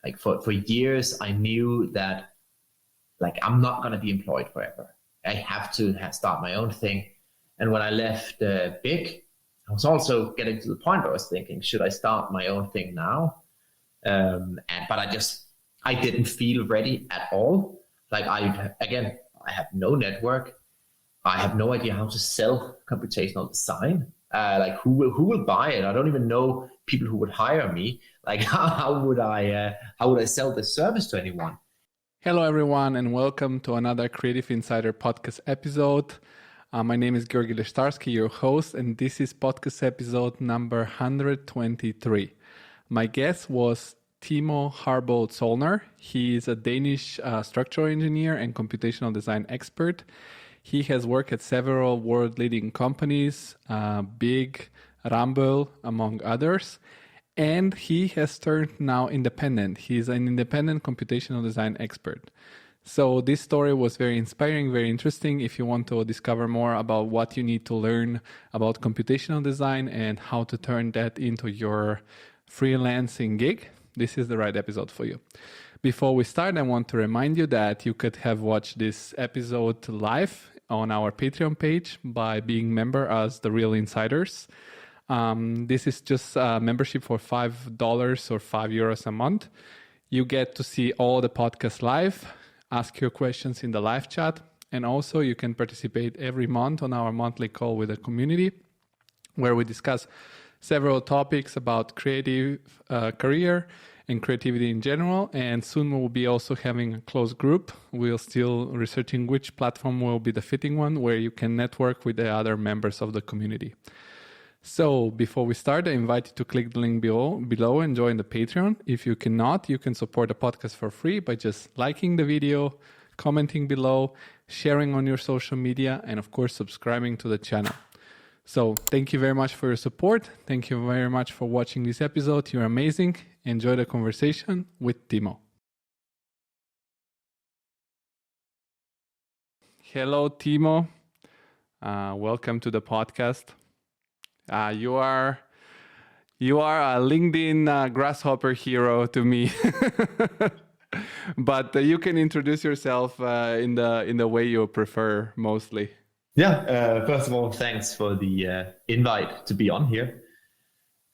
Like for years, I knew that like I'm not going to be employed forever. I have to start my own thing. And when I left Big, I was also getting to the point where I was thinking, should I start my own thing now? But I didn't feel ready at all. Like I have no network. I have no idea how to sell computational design. Like who will buy it? I don't even know people who would hire me. Like how would I sell this service to anyone? Hello everyone and welcome to another Creative Insider podcast episode. My name is Georgi Leshtarsky, your host, and this is podcast episode number 123. My guest was Timo Zollner. He is a Danish structural engineer and computational design expert. He has worked at several world-leading companies, Big, Rumble, among others, and he has turned now independent. He's an independent computational design expert. So this story was very inspiring, very interesting. If you want to discover more about what you need to learn about computational design and how to turn that into your freelancing gig, this is the right episode for you. Before we start, I want to remind you that you could have watched this episode live on our Patreon page by being member as The Real Insiders. This is just a membership for $5 or €5 a month. You get to see all the podcasts live, ask your questions in the live chat, and also you can participate every month on our monthly call with the community where we discuss several topics about creative career and creativity in general. And soon we'll be also having a closed group. We're still researching which platform will be the fitting one where you can network with the other members of the community. So before we start, I invite you to click the link below and join the Patreon. If you cannot, you can support the podcast for free by just liking the video, commenting below, sharing on your social media, and of course, subscribing to the channel. So thank you very much for your support. Thank you very much for watching this episode. You're amazing. Enjoy the conversation with Timo. Hello, Timo. Welcome to the podcast. You are a LinkedIn grasshopper hero to me, but you can introduce yourself in the way you prefer mostly. Yeah. First of all, thanks for the invite to be on here.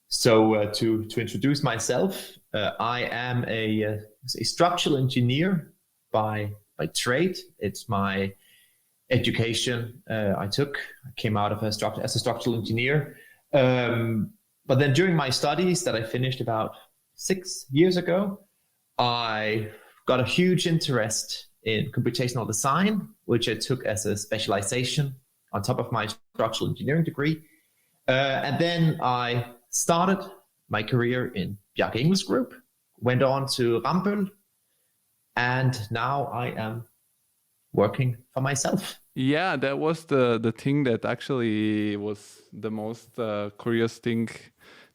So to introduce myself, I am a structural engineer by trade. It's my education I came out of as a structural engineer. But then during my studies that I finished about 6 years ago, I got a huge interest in computational design, which I took as a specialization on top of my structural engineering degree. And then I started my career in Bjarke Ingels Group, went on to Rumble, and now I am working for myself. Yeah, that was the thing that actually was the most curious thing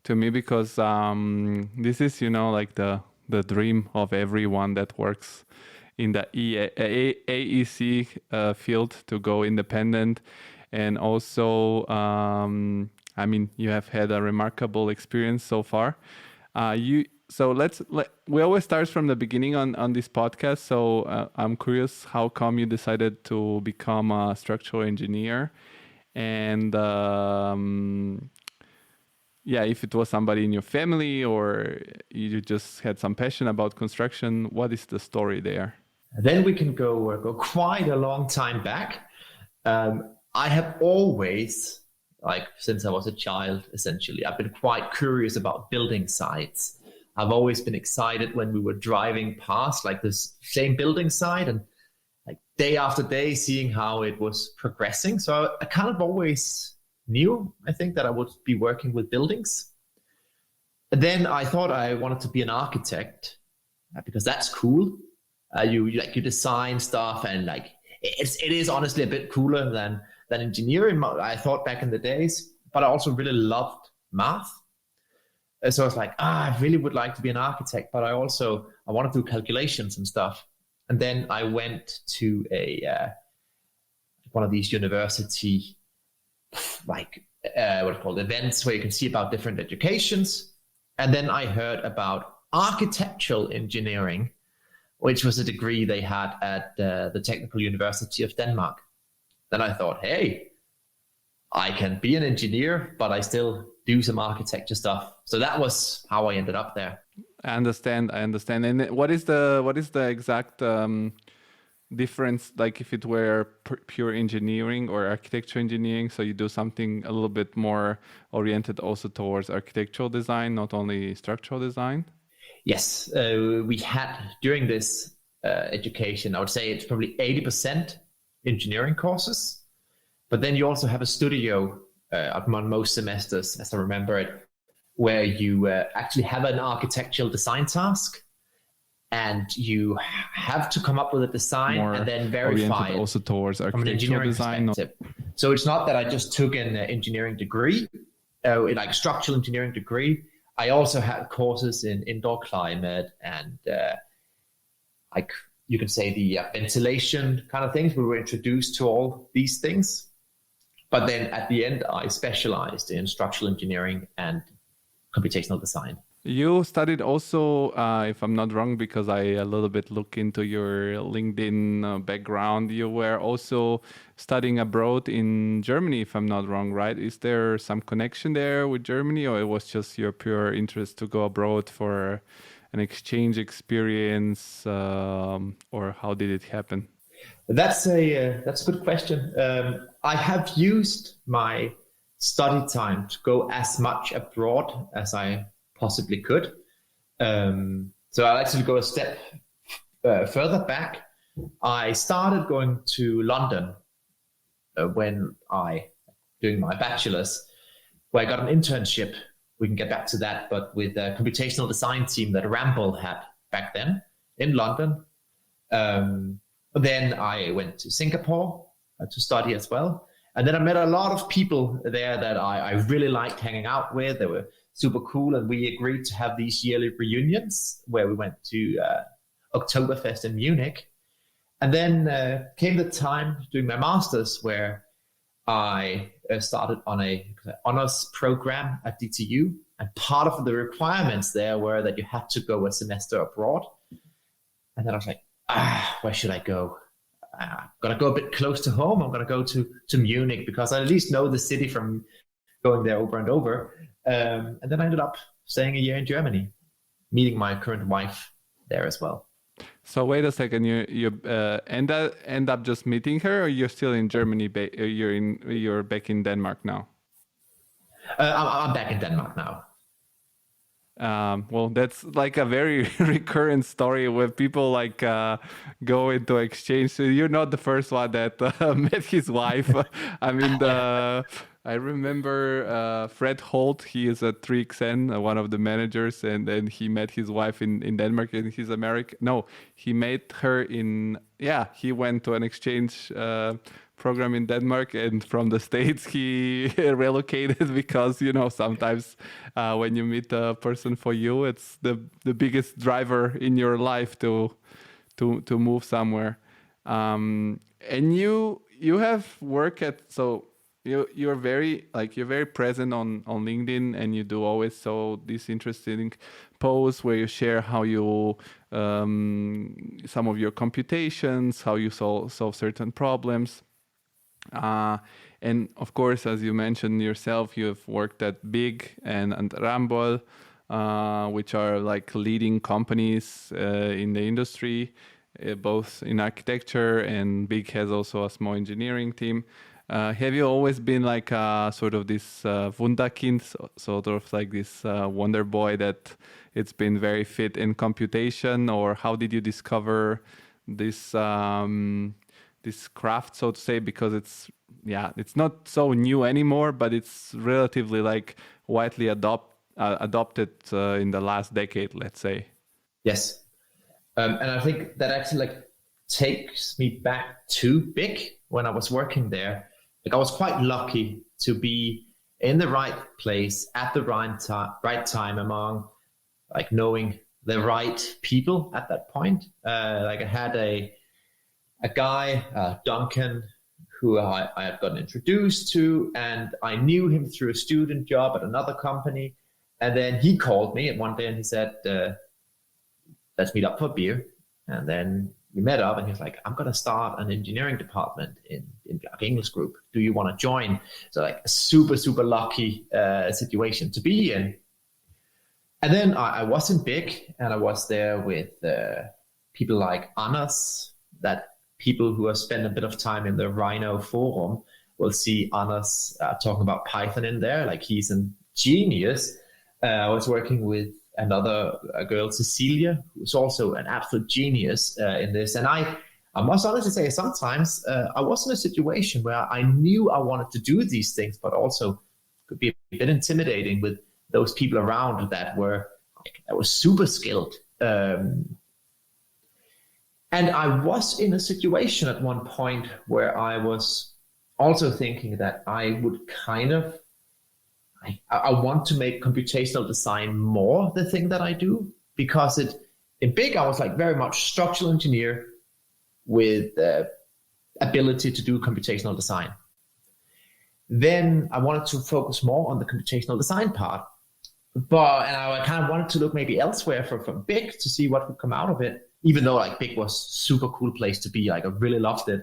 to me, because this is, like the dream of everyone that works in the AEC field, to go independent. And also, you have had a remarkable experience so far. We always start from the beginning on this podcast. So I'm curious, how come you decided to become a structural engineer? And if it was somebody in your family or you just had some passion about construction, what is the story there? Then we can go quite a long time back. I have always, since I was a child, essentially, I've been quite curious about building sites. I've always been excited when we were driving past this same building site and day after day seeing how it was progressing. So I kind of always knew, I think, that I would be working with buildings. And then I thought I wanted to be an architect because that's cool. You design stuff, and it is honestly a bit cooler than engineering, I thought back in the days. But I also really loved math. So I was I really would like to be an architect, but I want to do calculations and stuff. And then I went to one of these university, events where you can see about different educations. And then I heard about architectural engineering, which was a degree they had at the Technical University of Denmark. Then I thought, hey, I can be an engineer, but I still do some architecture stuff. So that was how I ended up there. I understand. And what is the exact difference, like if it were pure engineering or architecture engineering? So you do something a little bit more oriented also towards architectural design, not only structural design? Yes, we had during this education, I would say it's probably 80% engineering courses. But then you also have a studio on most semesters, as I remember it, where you actually have an architectural design task, and you have to come up with a design More and then verify it also towards architectural design. So it's not that I just took an engineering degree, like structural engineering degree. I also had courses in indoor climate and like you can say the ventilation kind of things. We were introduced to all these things. But then at the end, I specialized in structural engineering and computational design. You studied also, if I'm not wrong, because I a little bit look into your LinkedIn background, you were also studying abroad in Germany, if I'm not wrong, right? Is there some connection there with Germany, or it was just your pure interest to go abroad for an exchange experience, or how did it happen? That's a good question. I have used my study time to go as much abroad as I possibly could. So I'll actually go a step further back. I started going to London when doing my bachelor's, where I got an internship. We can get back to that, but with a computational design team that Ramble had back then in London. Then I went to Singapore to study as well. And then I met a lot of people there that I really liked hanging out with. They were super cool. And we agreed to have these yearly reunions where we went to Oktoberfest in Munich. And then came the time doing my master's where I started on a honors program at DTU. And part of the requirements there were that you had to go a semester abroad. And then I was like, where should I go? I'm going to go a bit close to home. I'm going to go to Munich because I at least know the city from going there over and over. And then I ended up staying a year in Germany, meeting my current wife there as well. So wait a second, you end up just meeting her, or you're still in Germany? You're back in Denmark now. I'm back in Denmark now. Well, that's like a very recurrent story where people like go into exchange. So you're not the first one that met his wife. I mean, I remember Fred Holt. He is at 3XN, one of the managers, and then he met his wife in Denmark, and he's American. No, he met her he went to an exchange program in Denmark, and from the States he relocated because sometimes when you meet a person for you, it's the biggest driver in your life to move somewhere. And you have work at you're very present on LinkedIn, and you do always these interesting posts where you share how you some of your computations, how you solve certain problems. And of course, as you mentioned yourself, you have worked at Big and Ramboll, which are like leading companies in the industry, both in architecture, and Big has also a small engineering team. Have you always been like sort of this Wunderkind, sort of like this wonder boy that it's been very fit in computation, or how did you discover this this craft, so to say, because it's not so new anymore, but it's relatively like widely adopted in the last decade, let's say. Yes. And I think that actually takes me back to Big when I was working there. I was quite lucky to be in the right place at the right time among knowing the right people at that point. I had a guy, Duncan, who I had gotten introduced to, and I knew him through a student job at another company. And then he called me one day and he said, let's meet up for a beer. And then we met up and he was like, I'm going to start an engineering department in the English group. Do you want to join? So like a super, super lucky situation to be in. And then I wasn't big, and I was there with people like Anders, that people who have spent a bit of time in the Rhino forum will see Anders talking about Python in there. Like he's a genius. I was working with another girl, Cecilia, who's also an absolute genius in this. And I must honestly say, sometimes I was in a situation where I knew I wanted to do these things, but also could be a bit intimidating with those people around that were super skilled. And I was in a situation at one point where I was also thinking that I would kind of, I want to make computational design more the thing that I do, because in big, I was like very much structural engineer with ability to do computational design. Then I wanted to focus more on the computational design part. And I kind of wanted to look maybe elsewhere from big to see what would come out of it, even though like big was super cool place to be. Like I really loved it.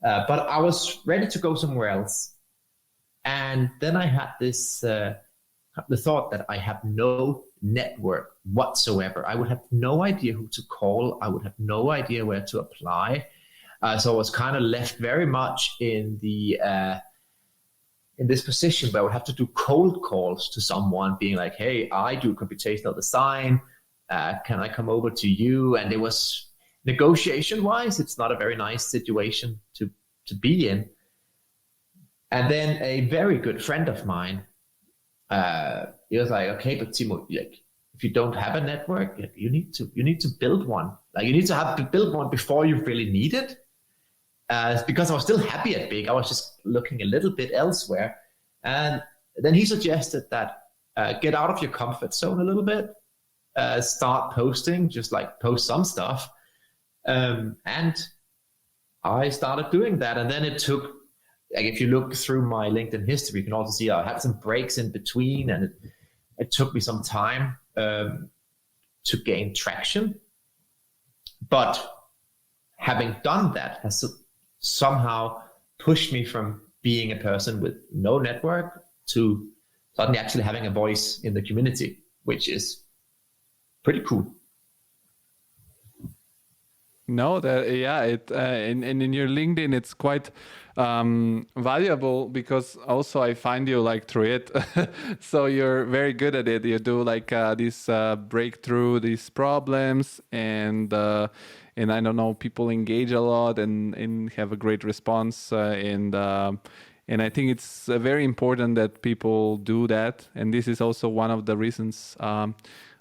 But I was ready to go somewhere else. And then I had this, the thought that I have no network whatsoever. I would have no idea who to call. I would have no idea where to apply. So I was kind of left very much in this position where I would have to do cold calls to someone being like, hey, I do computational design. Can I come over to you? And it was, negotiation wise, it's not a very nice situation to be in. And then a very good friend of mine, he was like, okay, but Timo, like, if you don't have a network, you need to build one. Like you need to have to build one before you really need it. Because I was still happy at big, I was just looking a little bit elsewhere. And then he suggested that get out of your comfort zone a little bit, start posting, just like post some stuff. And I started doing that. And then it took, like if you look through my LinkedIn history, you can also see I had some breaks in between, and it took me some time to gain traction. But having done that has somehow pushed me from being a person with no network to suddenly actually having a voice in the community, which is pretty cool. No, and in your LinkedIn, it's quite valuable, because also I find you like through it. So you're very good at it. You do like this breakthrough these problems, and I don't know, people engage a lot and have a great response. And I think it's very important that people do that. And this is also one of the reasons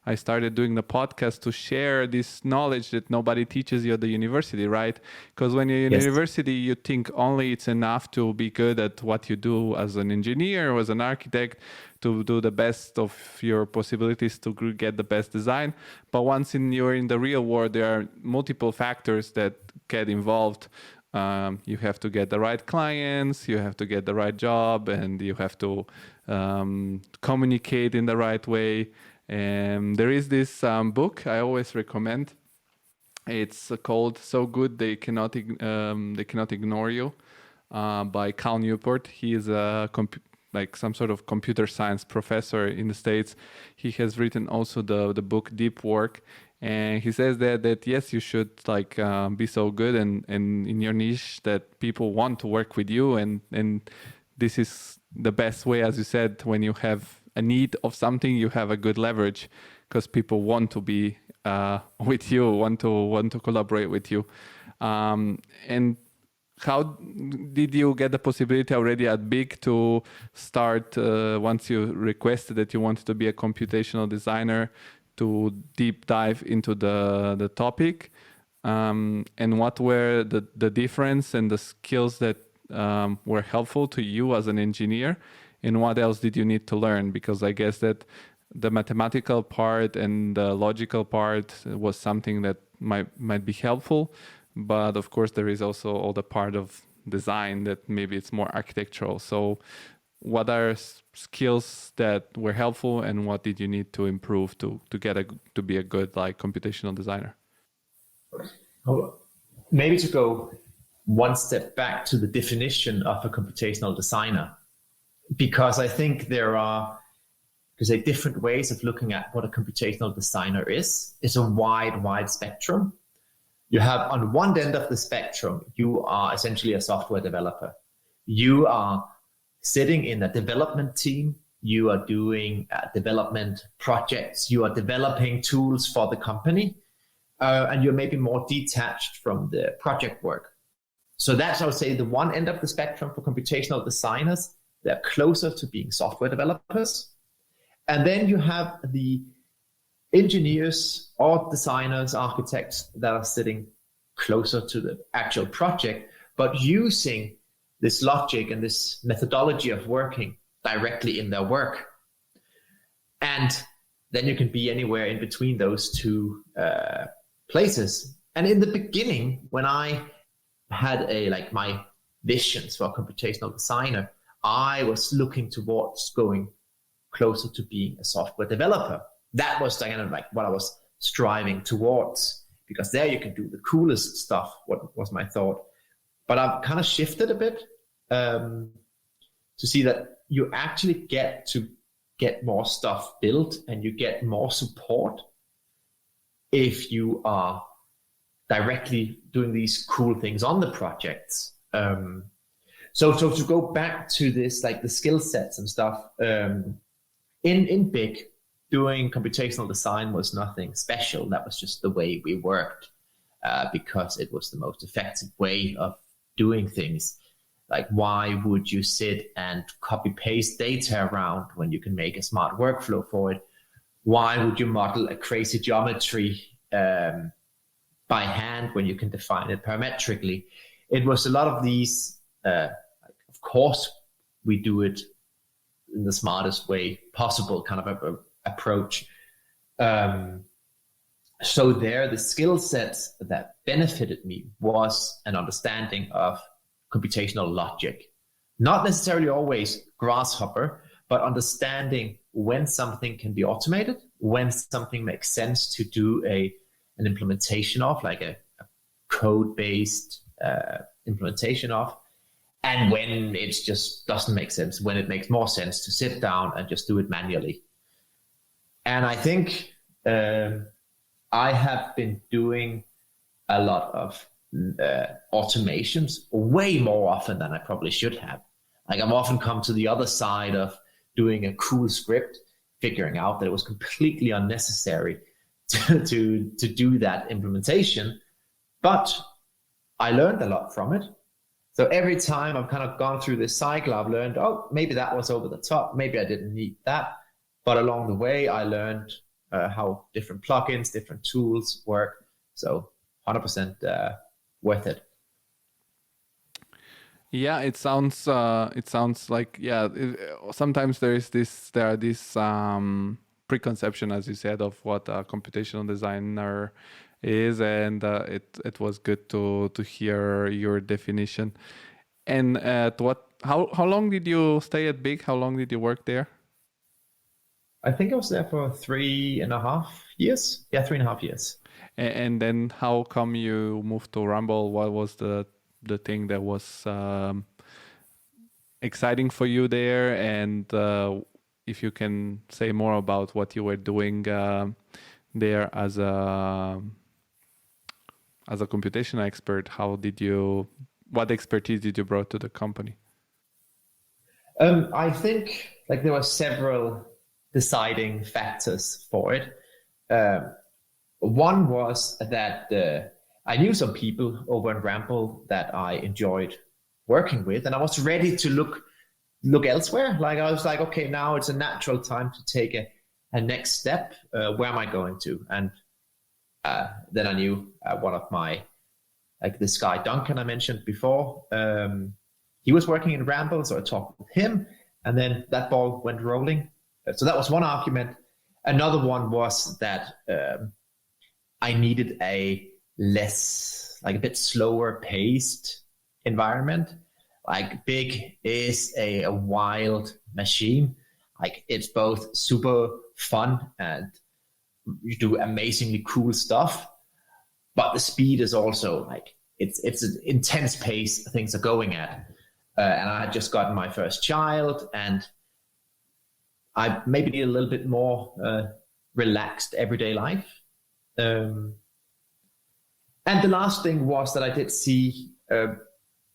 I started doing the podcast, to share this knowledge that nobody teaches you at the university, right? Because when you're in university, you think only it's enough to be good at what you do as an engineer or as an architect, to do the best of your possibilities to get the best design. But once you're in the real world, there are multiple factors that get involved. You have to get the right clients, you have to get the right job, and you have to communicate in the right way. And there is this book I always recommend. It's called "So Good They Cannot Ignore You" by Cal Newport. He is like some sort of computer science professor in the States. He has written also the book Deep Work, and he says that yes, you should like be so good and in your niche that people want to work with you, and this is the best way, as you said, when you have a need of something, you have a good leverage, because people want to be with you, want to collaborate with you. And how did you get the possibility already at Big to start, once you requested that you wanted to be a computational designer, to deep dive into the topic? And what were the difference and the skills that were helpful to you as an engineer? And what else did you need to learn? Because I guess that the mathematical part and the logical part was something that might be helpful. But of course, there is also all the part of design that maybe it's more architectural. So what are skills that were helpful, and what did you need to improve to be a good like computational designer? Oh, maybe to go one step back to the definition of a computational designer, because I think there are different ways of looking at what a computational designer is. It's a wide spectrum. You have on one end of the spectrum, you are essentially a software developer. You are sitting in a development team. You are doing development projects. You are developing tools for the company. And you're maybe more detached from the project work. So that's, I would say, the one end of the spectrum for computational designers. They're closer to being software developers. And then you have the engineers or designers, architects that are sitting closer to the actual project, but using this logic and this methodology of working directly in their work. And then you can be anywhere in between those two places. And in the beginning, when I had my visions for a computational designer, I was looking towards going closer to being a software developer. That was kind of like what I was striving towards, because there you can do the coolest stuff, what was my thought. But I've kind of shifted a bit to see that you actually get to get more stuff built and you get more support if you are directly doing these cool things on the projects. So to go back to this, like the skill sets and stuff, in Big, doing computational design was nothing special. That was just the way we worked, because it was the most effective way of doing things. Like, why would you sit and copy paste data around when you can make a smart workflow for it? Why would you model a crazy geometry by hand when you can define it parametrically? It was a lot of these, of course, we do it in the smartest way possible kind of a approach. So there, the skill sets that benefited me was an understanding of computational logic. Not necessarily always grasshopper, but understanding when something can be automated, when something makes sense to do an implementation of, like a code-based implementation of, and when it just doesn't make sense, when it makes more sense to sit down and just do it manually. And I think I have been doing a lot of automations way more often than I probably should have. Like, I've often come to the other side of doing a cool script, figuring out that it was completely unnecessary to do that implementation. But I learned a lot from it. So every time I've kind of gone through this cycle, I've learned, oh, maybe that was over the top. Maybe I didn't need that. But along the way, I learned how different plugins, different tools work. So 100% worth it. Yeah, it sounds like, sometimes there are this preconception, as you said, of what a computational designer is, and it was good to hear your definition. And how long did you stay at Big? How long did you work there? I think I was there for 3.5 years. Yeah, 3.5 years. And then how come you moved to Rumble? What was the thing that was exciting for you there? And if you can say more about what you were doing there as a computational expert, what expertise did you bring to the company? I think there were several deciding factors for it. One was that I knew some people over in Ramble that I enjoyed working with, and I was ready to look elsewhere. Like, I was like, okay, now it's a natural time to take a next step. Where am I going to? And then I knew one of my, this guy Duncan I mentioned before, he was working in Ramble, so I talked with him, and then that ball went rolling. So that was one argument. Another one was that I needed a bit slower paced environment. Like Big is a wild machine. Like it's both super fun and you do amazingly cool stuff, but the speed is also like it's an intense pace things are going at. And I had just gotten my first child, and I maybe need a little bit more relaxed everyday life. And the last thing was that I did see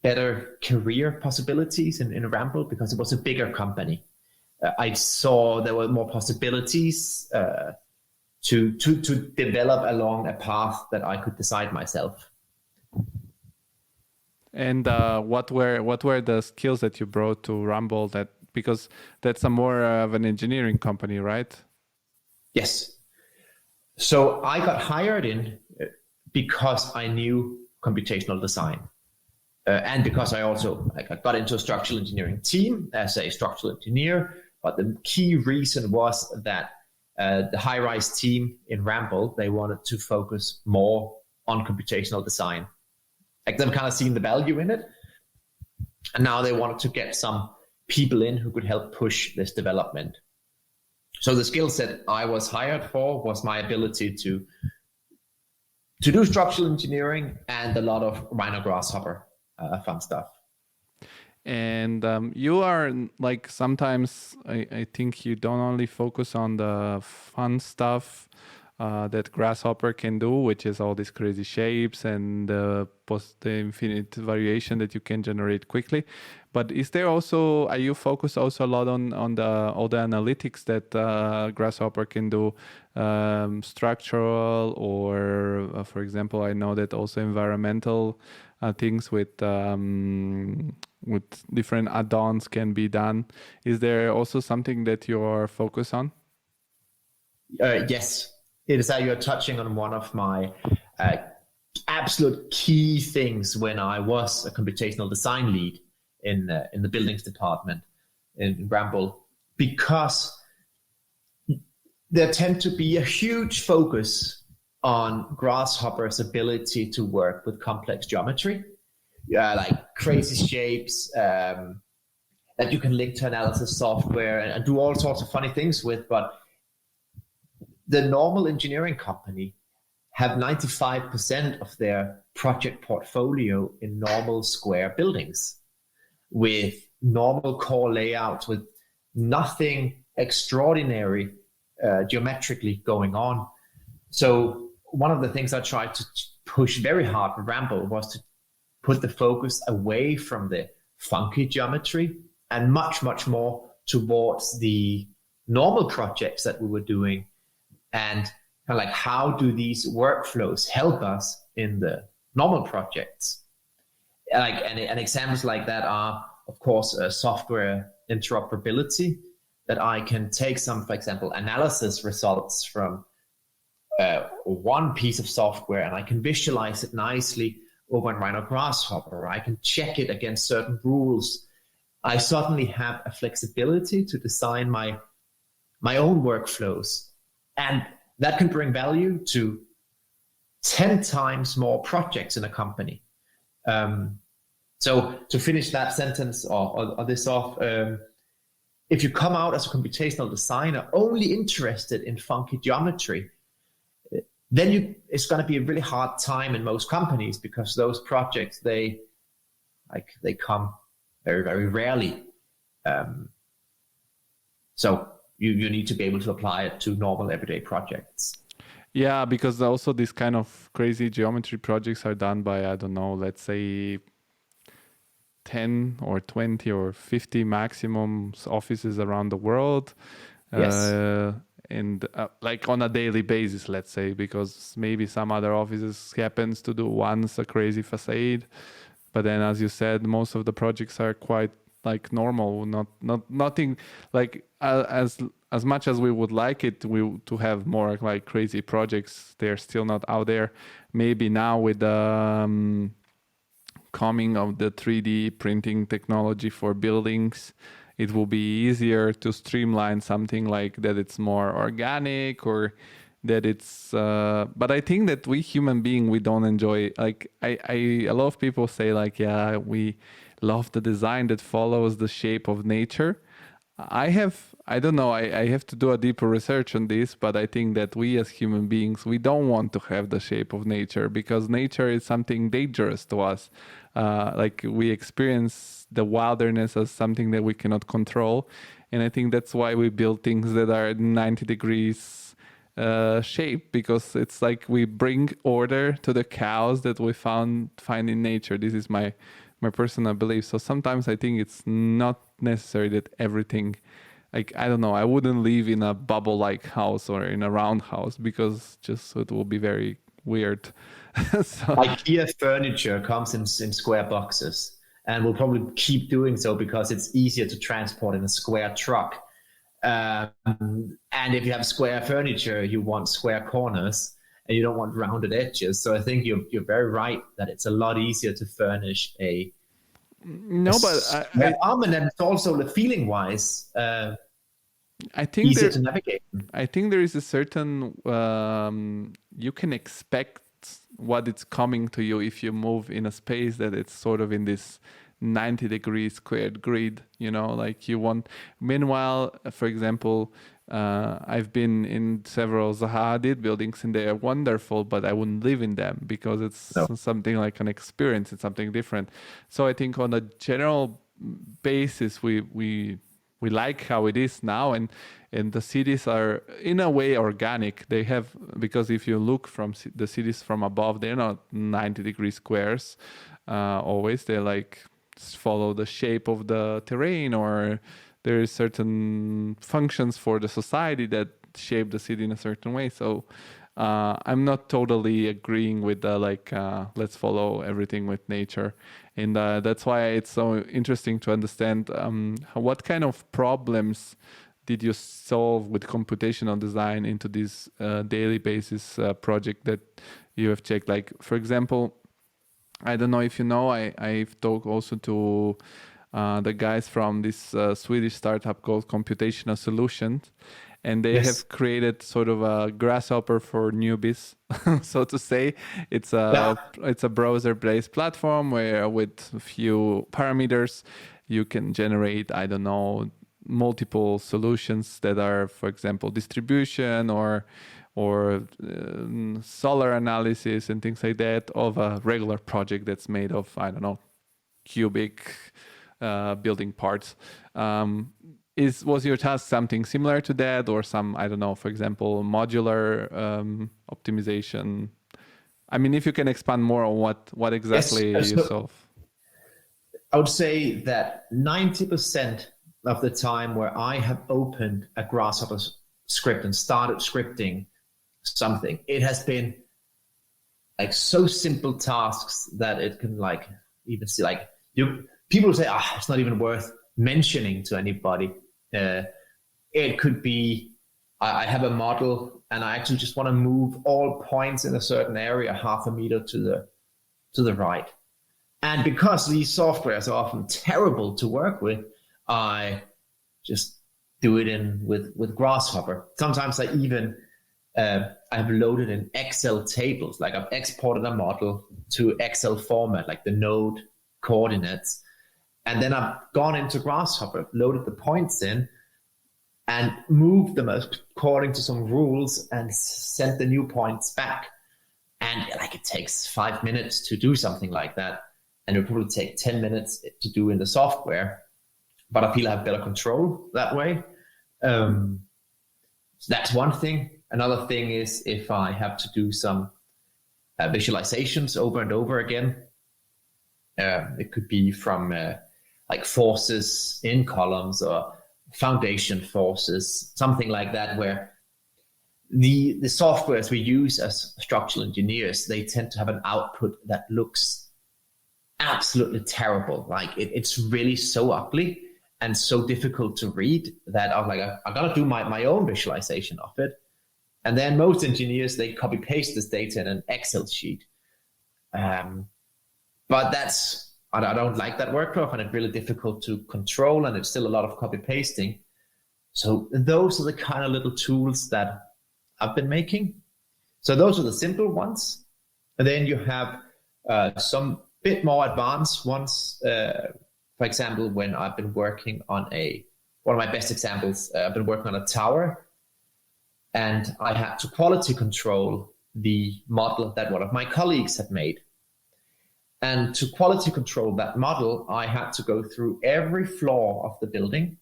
better career possibilities in Ramble because it was a bigger company. I saw there were more possibilities to develop along a path that I could decide myself. And what were the skills that you brought to Rumble? Because that's a more of an engineering company, right? Yes. So I got hired in because I knew computational design, and because I also I got into a structural engineering team as a structural engineer. But the key reason was that the high-rise team in Ramble, they wanted to focus more on computational design. Like they've kind of seen the value in it. And now they wanted to get some people in who could help push this development. So the skill set I was hired for was my ability to do structural engineering and a lot of Rhino Grasshopper fun stuff. And you are like sometimes I think you don't only focus on the fun stuff that Grasshopper can do, which is all these crazy shapes and the infinite variation that you can generate quickly. But is there also, are you focused also a lot on all the analytics that Grasshopper can do, structural or, for example, I know that also environmental things with different add-ons can be done. Is there also something that you are focused on? Yes. It is that you're touching on one of my absolute key things when I was a computational design lead in the buildings department in Bramble, because there tend to be a huge focus on Grasshopper's ability to work with complex geometry, like crazy shapes that you can link to analysis software and do all sorts of funny things with, but the normal engineering company have 95% of their project portfolio in normal square buildings with normal core layouts, with nothing extraordinary geometrically going on. So one of the things I tried to push very hard with Ramble was to put the focus away from the funky geometry and much, much more towards the normal projects that we were doing. And kind of like, how do these workflows help us in the normal projects? Like, and examples like that are, of course, software interoperability, that I can take some, for example, analysis results from one piece of software and I can visualize it nicely over in Rhino Grasshopper, or I can check it against certain rules. I suddenly have a flexibility to design my own workflows. And that can bring value to 10 times more projects in a company. So to finish that sentence or this off, if you come out as a computational designer only interested in funky geometry, then it's going to be a really hard time in most companies, because those projects, they come very, very rarely. So you need to be able to apply it to normal everyday projects. Yeah, because also these kind of crazy geometry projects are done by, I don't know, let's say 10 or 20 or 50 maximum offices around the world. Yes. And like on a daily basis, let's say, because maybe some other offices happens to do once a crazy facade. But then, as you said, most of the projects are quite like normal, nothing like as much as we would like it to have more like crazy projects. They're still not out there. Maybe now with the coming of the 3D printing technology for buildings, it will be easier to streamline something like that. It's more organic, or that it's but I think that we human being, we don't enjoy, like I a lot of people say like, yeah, we love the design that follows the shape of nature. I don't know, I have to do a deeper research on this, but I think that we as human beings, we don't want to have the shape of nature because nature is something dangerous to us. Like we experience the wilderness as something that we cannot control. And I think that's why we build things that are 90 degrees shape, because it's like we bring order to the chaos that we find in nature. This is my personal belief. So sometimes I think it's not necessary that everything, like, I don't know, I wouldn't live in a bubble-like house or in a round house because just it will be very weird. So, IKEA furniture comes in square boxes and will probably keep doing so because it's easier to transport in a square truck. And if you have square furniture, you want square corners and you don't want rounded edges. So I think you're very right that it's a lot easier to furnish a and then it's also the feeling wise I think easier to navigate. I think there is a certain you can expect what it's coming to you if you move in a space that it's sort of in this 90 degrees squared grid, like you want. Meanwhile, for example, I've been in several Zaha Hadid buildings and they are wonderful, but I wouldn't live in them because it's something like an experience. It's something different. So I think on a general basis, we like how it is now, and the cities are in a way organic. They have, because if you look from the cities from above, they're not 90 degree squares always. They're like follow the shape of the terrain, or there is certain functions for the society that shape the city in a certain way. So I'm not totally agreeing with the let's follow everything with nature. And that's why it's so interesting to understand what kind of problems did you solve with computational design into this daily basis project that you have checked. Like, for example, I don't know if you know, I've talked also to the guys from this Swedish startup called Computational Solutions, and they have created sort of a grasshopper for newbies, so to say. It's a browser-based platform where with a few parameters you can generate, I don't know, multiple solutions that are, for example, distribution or solar analysis and things like that of a regular project that's made of, I don't know, cubic building parts. Was your task something similar to that, or some, I don't know, for example, modular optimization? I mean, if you can expand more on what exactly you solve. I would say that 90% of the time where I have opened a Grasshopper script and started scripting something, it has been like so simple tasks that it can like even see like people say, it's not even worth mentioning to anybody. It could be I have a model and I actually just want to move all points in a certain area 0.5 meter to the right. And because these softwares are often terrible to work with, I just do it with Grasshopper. Sometimes I even I've loaded in Excel tables, like I've exported a model to Excel format, like the node coordinates. And then I've gone into Grasshopper, loaded the points in, and moved them according to some rules and sent the new points back. And like it takes 5 minutes to do something like that. And it will probably take 10 minutes to do in the software. But I feel I have better control that way. So that's one thing. Another thing is if I have to do some visualizations over and over again, it could be from like forces in columns or foundation forces, something like that, where the softwares we use as structural engineers, they tend to have an output that looks absolutely terrible. Like it's really so ugly and so difficult to read that I'm like, I gotta do my own visualization of it. And then most engineers, they copy paste this data in an Excel sheet. But I don't like that workflow. I find it really difficult to control, and it's still a lot of copy pasting. So those are the kind of little tools that I've been making. So those are the simple ones. And then you have some bit more advanced ones For example, when I've been working on one of my best examples, I've been working on a tower, and I had to quality control the model that one of my colleagues had made. And to quality control that model, I had to go through every floor of the building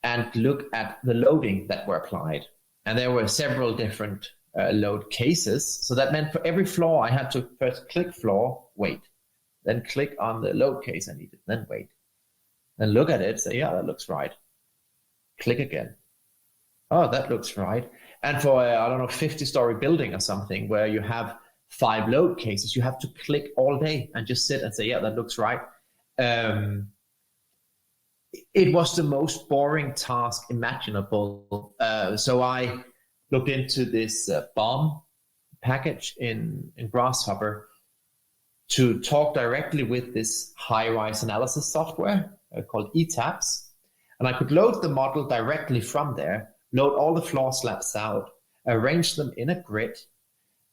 and look at the loading that were applied. And there were several different load cases. So that meant for every floor, I had to first click floor, wait, then click on the load case I needed, then wait, then look at it, say, yeah, that looks right. Click again. Oh, that looks right. And for, 50-story building or something where you have 5 load cases, you have to click all day and just sit and say, yeah, that looks right. It was the most boring task imaginable. So I looked into this BOM package in Grasshopper to talk directly with this high-rise analysis software called ETAPS. And I could load the model directly from there, load all the floor slabs out, arrange them in a grid,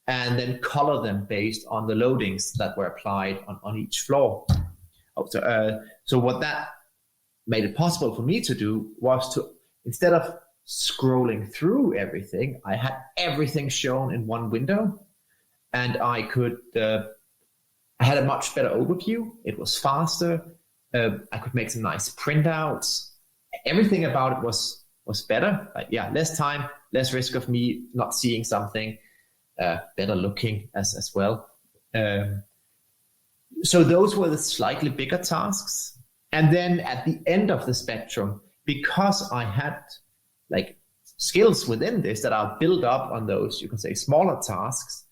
and then color them based on the loadings that were applied on each floor. So what that made it possible for me to do was to, instead of scrolling through everything, I had everything shown in one window, and I had a much better overview. It was faster. I could make some nice printouts. Everything about it was better. Less time, less risk of me not seeing something. Better looking as well. So those were the slightly bigger tasks. And then at the end of the spectrum, because I had skills within this that are built up on those, you can say, smaller tasks,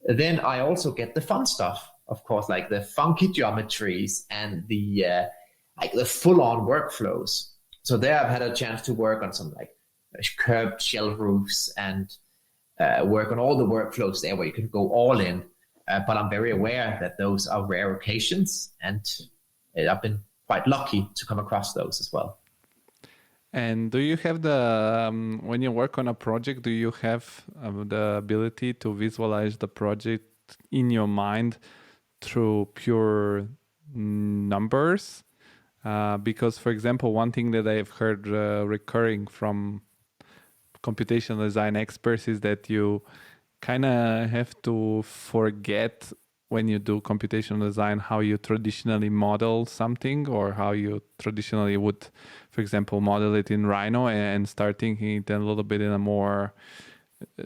then I also get the fun stuff, of course, like the funky geometries and the full-on workflows. So there I've had a chance to work on some curved shell roofs and work on all the workflows there where you can go all in. But I'm very aware that those are rare occasions, and I've been quite lucky to come across those as well. And do you have when you work on a project, do you have the ability to visualize the project in your mind through pure numbers? Because, for example, one thing that I've heard recurring from computational design experts is that you kind of have to forget when you do computational design how you traditionally model something, or how you traditionally would, for example, model it in Rhino, and start thinking it a little bit in a more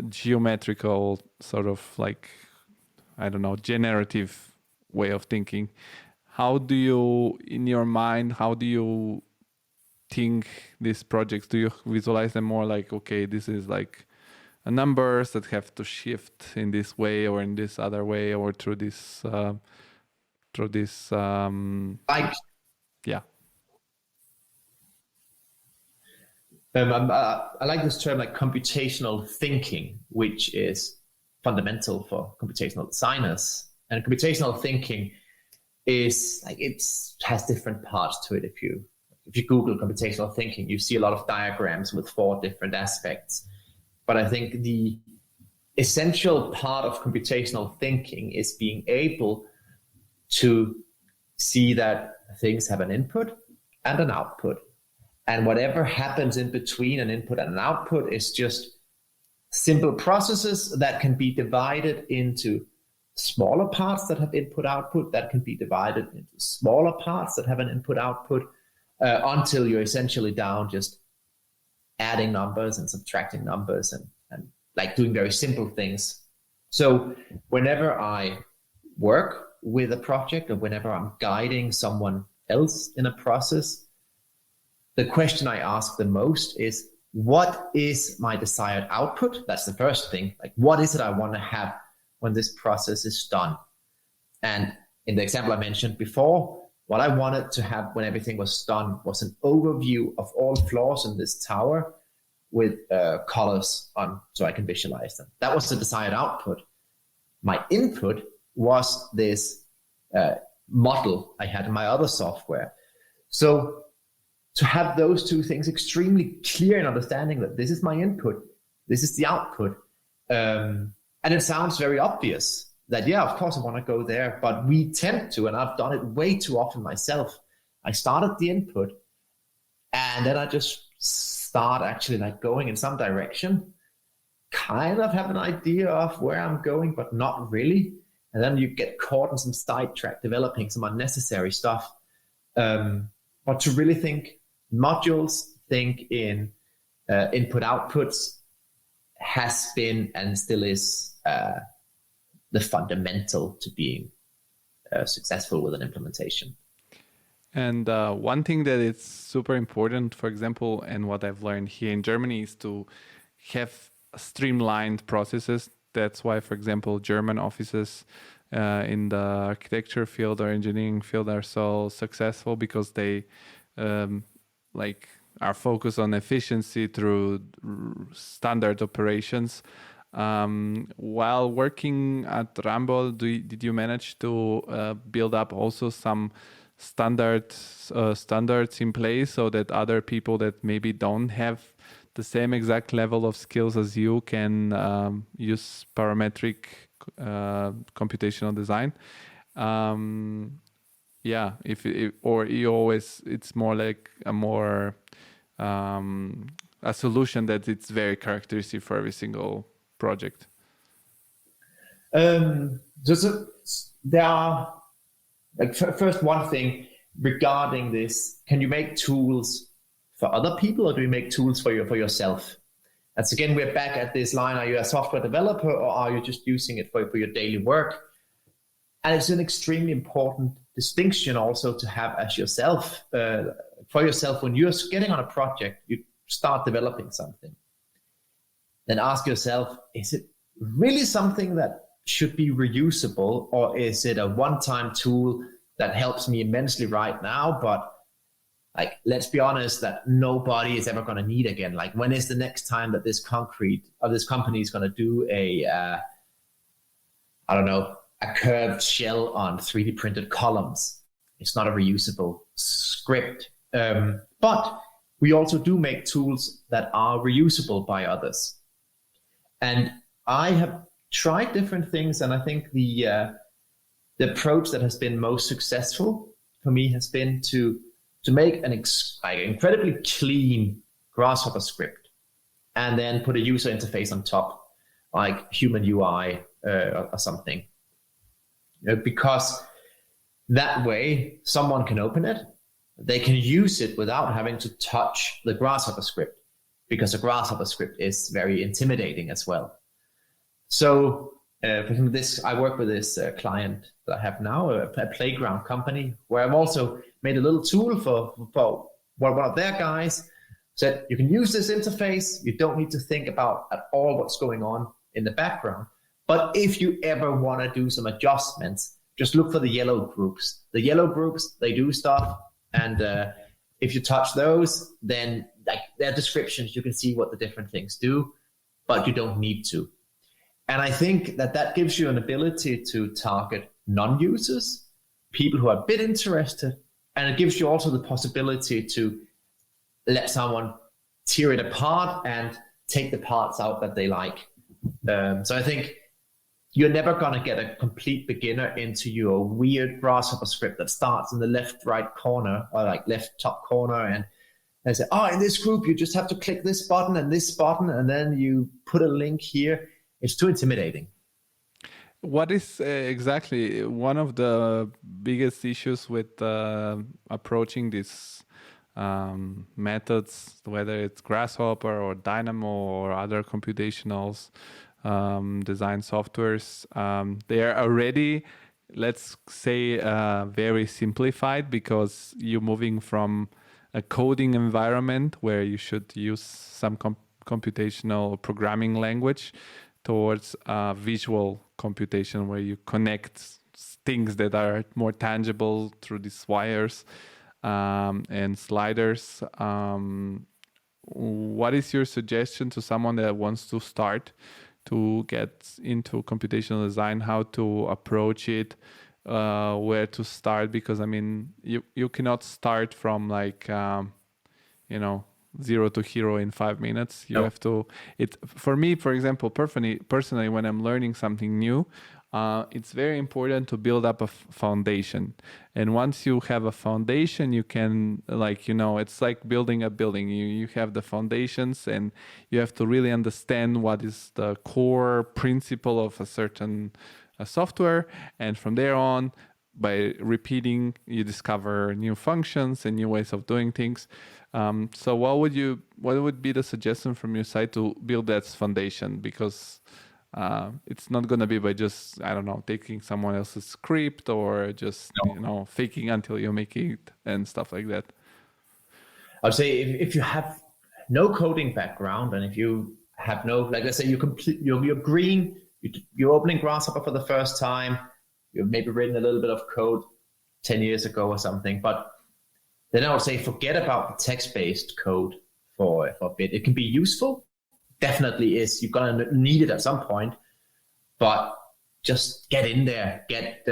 geometrical sort of generative way of thinking. How do you, in your mind, how do you think these projects? Do you visualize them more like, okay, this is numbers that have to shift in this way or in this other way, or through this yeah. I like this term, computational thinking, which is fundamental for computational designers. And computational thinking is it has different parts to it. If you Google computational thinking, you see a lot of diagrams with 4 different aspects. But I think the essential part of computational thinking is being able to see that things have an input and an output. And whatever happens in between an input and an output is just simple processes that can be divided into smaller parts that have input-output, that can be divided into smaller parts that have an input-output, until you're essentially down just adding numbers and subtracting numbers and doing very simple things. So whenever I work with a project, or whenever I'm guiding someone else in a process, the question I ask the most is, what is my desired output? That's the first thing. What is it I want to have when this process is done? And in the example I mentioned before, what I wanted to have when everything was done was an overview of all floors in this tower with colors on, so I can visualize them. That was the desired output. My input was this model I had in my other software. So to have those two things extremely clear in understanding that this is my input, this is the output. And it sounds very obvious that, yeah, of course I want to go there, but we tend to, and I've done it way too often myself, I start at the input, and then I just start actually like going in some direction, kind of have an idea of where I'm going, but not really. And then you get caught in some sidetrack, developing some unnecessary stuff. But to really think modules, think in input outputs, has been and still is the fundamental to being successful with an implementation. And one thing that is super important, for example, and what I've learned here in Germany is to have streamlined processes. That's why, for example, German offices in the architecture field or engineering field are so successful, because they are focused on efficiency through standard operations. While working at Rambo, did you manage to build up also some standards in place, so that other people that maybe don't have the same exact level of skills as you can use parametric computational design? It's more like a solution that it's very characteristic for every single project. There are first one thing regarding this: can you make tools for other people, or do you make tools for yourself? That's again, we're back at this line: are you a software developer, or are you just using it for your daily work? And it's an extremely important distinction also to have as yourself, for yourself. When you're getting on a project, you start developing something, then ask yourself, is it really something that should be reusable, or is it a one-time tool that helps me immensely right now, but like, let's be honest, that nobody is ever going to need again? Like, when is the next time that this company is going to do a curved shell on 3D printed columns? It's not a reusable script. But we also do make tools that are reusable by others. And I have tried different things, and I think the approach that has been most successful for me has been to make an incredibly clean Grasshopper script, and then put a user interface on top, like human UI or something. Because that way someone can open it, they can use it without having to touch the Grasshopper script, because the Grasshopper script is very intimidating as well. So for example, I work with this client that I have now, a playground company, where I've also made a little tool for one of their guys. Said, you can use this interface. You don't need to think about at all what's going on in the background. But if you ever want to do some adjustments, just look for the yellow groups. The yellow groups, they do stuff. And if you touch those, then like their descriptions, you can see what the different things do, but you don't need to. And I think that gives you an ability to target non-users, people who are a bit interested, and it gives you also the possibility to let someone tear it apart and take the parts out that they like. So I think you're never going to get a complete beginner into your weird Grasshopper script that starts in the left right corner, or like left top corner, and they say, in this group you just have to click this button, and then you put a link here. It's too intimidating. What is exactly one of the biggest issues with approaching these methods, whether it's Grasshopper or Dynamo or other computational design softwares? They are already, let's say, very simplified, because you're moving from a coding environment where you should use some computational programming language towards visual computation, where you connect things that are more tangible through these wires and sliders. What is your suggestion to someone that wants to start to get into computational design, how to approach it, where to start? Because I mean, you cannot start from like zero to hero in 5 minutes. You have to. For me, for example, personally, when I'm learning something new, it's very important to build up a foundation. And once you have a foundation, you can, it's like building a building. You have the foundations, and you have to really understand what is the core principle of a certain software. And from there on, by repeating, you discover new functions and new ways of doing things. So what would be the suggestion from your side to build that foundation? Because it's not going to be by just, taking someone else's script or just, faking until you make it and stuff like that. I'd say if you have no coding background, and if you have no, like let's say you're green, you're opening Grasshopper for the first time, you've maybe written a little bit of code 10 years ago or something, but then I would say forget about the text-based code for a bit. It can be useful, definitely is. You're going to need it at some point, but just get in there, get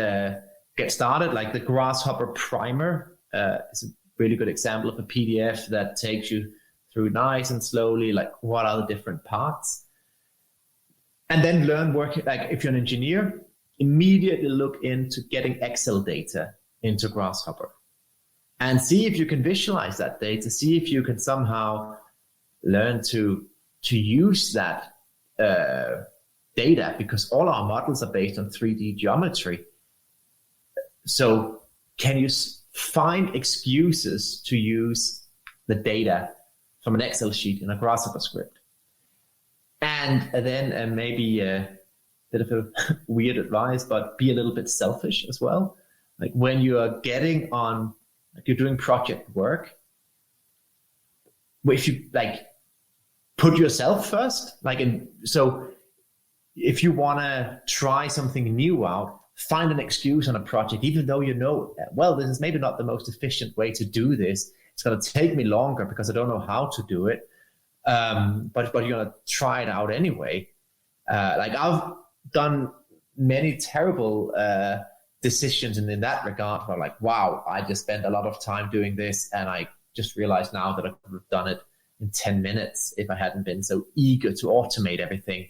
started. Like the Grasshopper Primer is a really good example of a PDF that takes you through nice and slowly, like what are the different parts. And then learn working, like if you're an engineer, immediately look into getting Excel data into Grasshopper and see if you can visualize that data, see if you can somehow learn to use that data, because all our models are based on 3D geometry. So can you find excuses to use the data from an Excel sheet in a Grasshopper script? And then maybe a bit of a weird advice, but be a little bit selfish as well. Like when you are getting on, like you're doing project work, if you like put yourself first, so if you want to try something new out, find an excuse on a project, even though well, this is maybe not the most efficient way to do this. It's going to take me longer because I don't know how to do it. But you're going to try it out anyway. Like I've done many terrible decisions in that regard, where like, wow, I just spent a lot of time doing this, and I just realized now that I could have done it in 10 minutes if I hadn't been so eager to automate everything.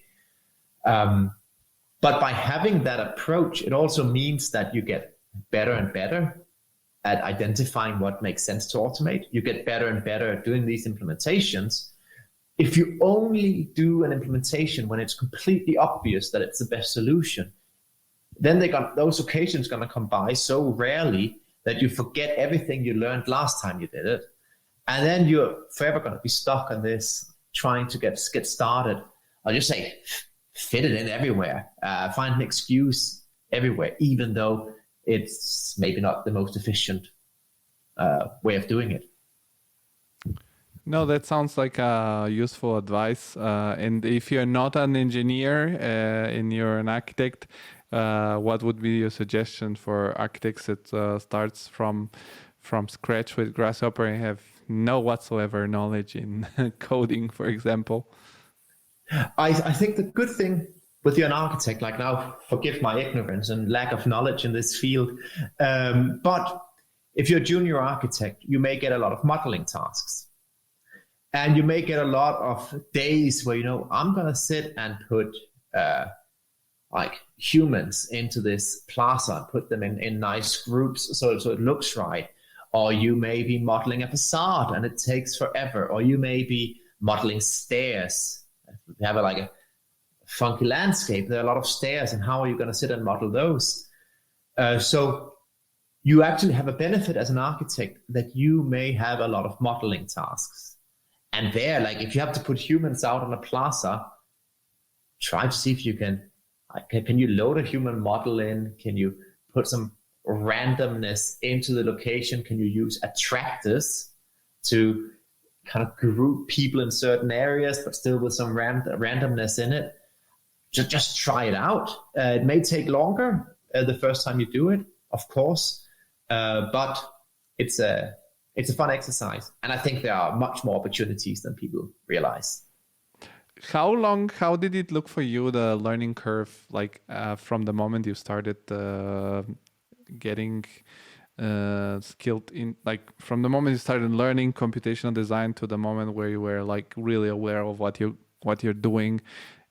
But by having that approach, it also means that you get better and better at identifying what makes sense to automate. You get better and better at doing these implementations. If you only do an implementation when it's completely obvious that it's the best solution, then those occasions going to come by so rarely that you forget everything you learned last time you did it. And then you're forever going to be stuck on this, trying to get started. I'll just say, fit it in everywhere. Find an excuse everywhere, even though it's maybe not the most efficient way of doing it. No, that sounds like useful advice. And if you're not an engineer and you're an architect, what would be your suggestion for architects that starts from scratch with Grasshopper and have no whatsoever knowledge in coding, for example? I think the good thing with you're an architect, like now, forgive my ignorance and lack of knowledge in this field, but if you're a junior architect, you may get a lot of modeling tasks. And you may get a lot of days where, I'm going to sit and put like humans into this plaza and put them in nice groups so it looks right. Or you may be modeling a facade and it takes forever. Or you may be modeling stairs. If you have a funky landscape, there are a lot of stairs, and how are you going to sit and model those? So you actually have a benefit as an architect that you may have a lot of modeling tasks. And there, like if you have to put humans out on a plaza, try to see if you can you load a human model in? Can you put some randomness into the location? Can you use attractors to kind of group people in certain areas, but still with some randomness in it? Just try it out. It may take longer the first time you do it, of course, but it's a fun exercise, and I think there are much more opportunities than people realize. How did it look for you, the learning curve, like from the moment you started getting skilled in, like from the moment you started learning computational design to the moment where you were like really aware of what you're doing?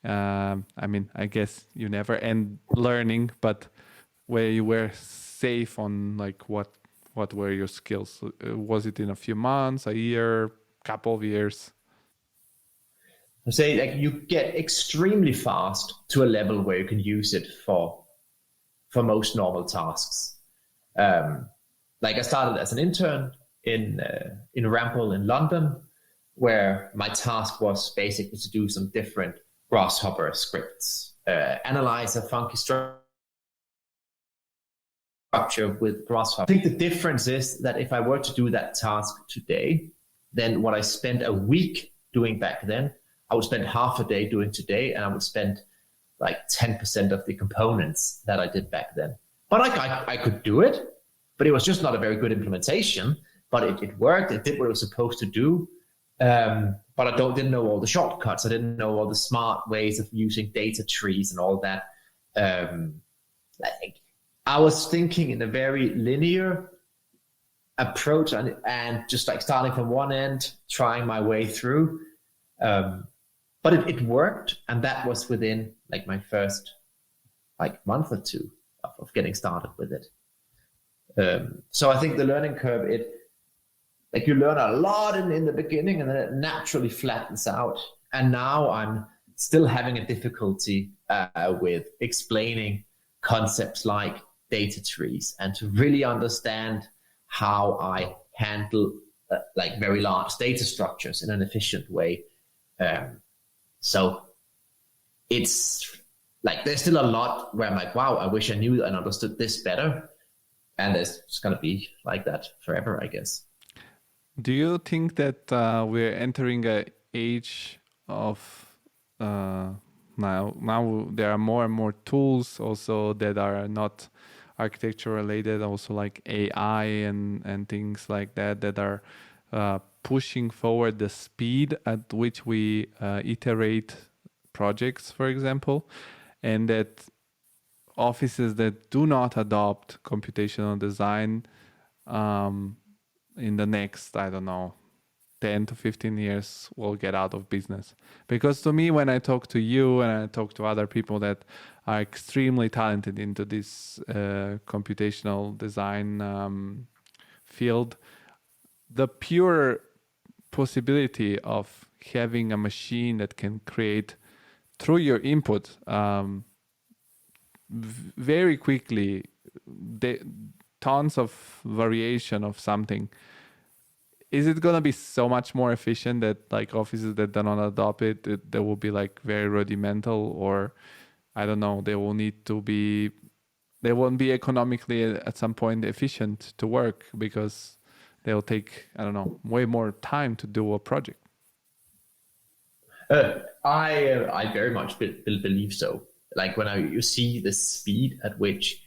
I mean, I guess you never end learning, but where you were safe on like what were your skills? Was it in a few months, a year, couple of years? I say like you get extremely fast to a level where you can use it for most normal tasks. Like I started as an intern in Rample in London, where my task was basically to do some different Grasshopper scripts, analyze a funky structure with Grasshopper. I think the difference is that if I were to do that task today, then what I spent a week doing back then, I would spend half a day doing today, and I would spend like 10% of the components that I did back then. But I could do it, but it was just not a very good implementation. But it worked. It did what it was supposed to do. But I didn't know all the shortcuts. I didn't know all the smart ways of using data trees and all that. I was thinking in a very linear approach and just like starting from one end, trying my way through. But it worked, and that was within like my first like month or two of getting started with it. So I think the learning curve, like you learn a lot in the beginning, and then it naturally flattens out. And now I'm still having a difficulty with explaining concepts like data trees and to really understand how I handle like very large data structures in an efficient way. So it's like there's still a lot where I'm like, wow, I wish I knew and understood this better. And it's going to be like that forever, I guess. Do you think that we're entering an age of now there are more and more tools also that are not architecture related, also like AI and things like that are pushing forward the speed at which we iterate projects, for example, and that offices that do not adopt computational design in the next, I don't know, 10 to 15 years will get out of business. Because to me, when I talk to you and I talk to other people that are extremely talented into this computational design field, the pure possibility of having a machine that can create through your input very quickly tons of variation of something, is it going to be so much more efficient that like offices that do not adopt it, they will be like very rudimental, or I don't know, they won't be economically at some point efficient to work because they'll take, I don't know, way more time to do a project? I very much believe so. Like when you see the speed at which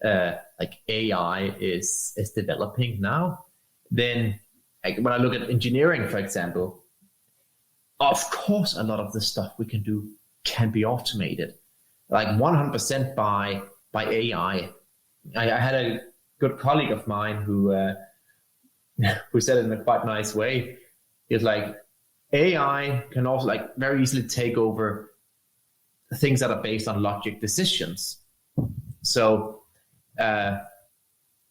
like AI is developing now, then like when I look at engineering, for example, of course a lot of the stuff we can do can be automated, like 100% by AI. I had a good colleague of mine who said it in a quite nice way. It's like AI can also like very easily take over things that are based on logic decisions. So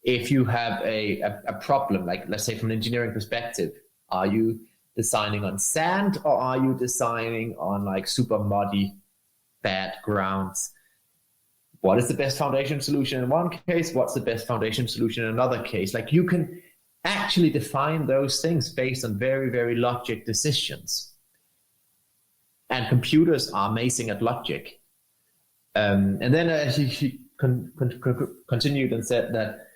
if you have a problem, like let's say from an engineering perspective, are you designing on sand or are you designing on like super muddy, bad grounds? What is the best foundation solution in one case? What's the best foundation solution in another case? Like you can actually define those things based on very, very logic decisions. And computers are amazing at logic. And then he continued and said that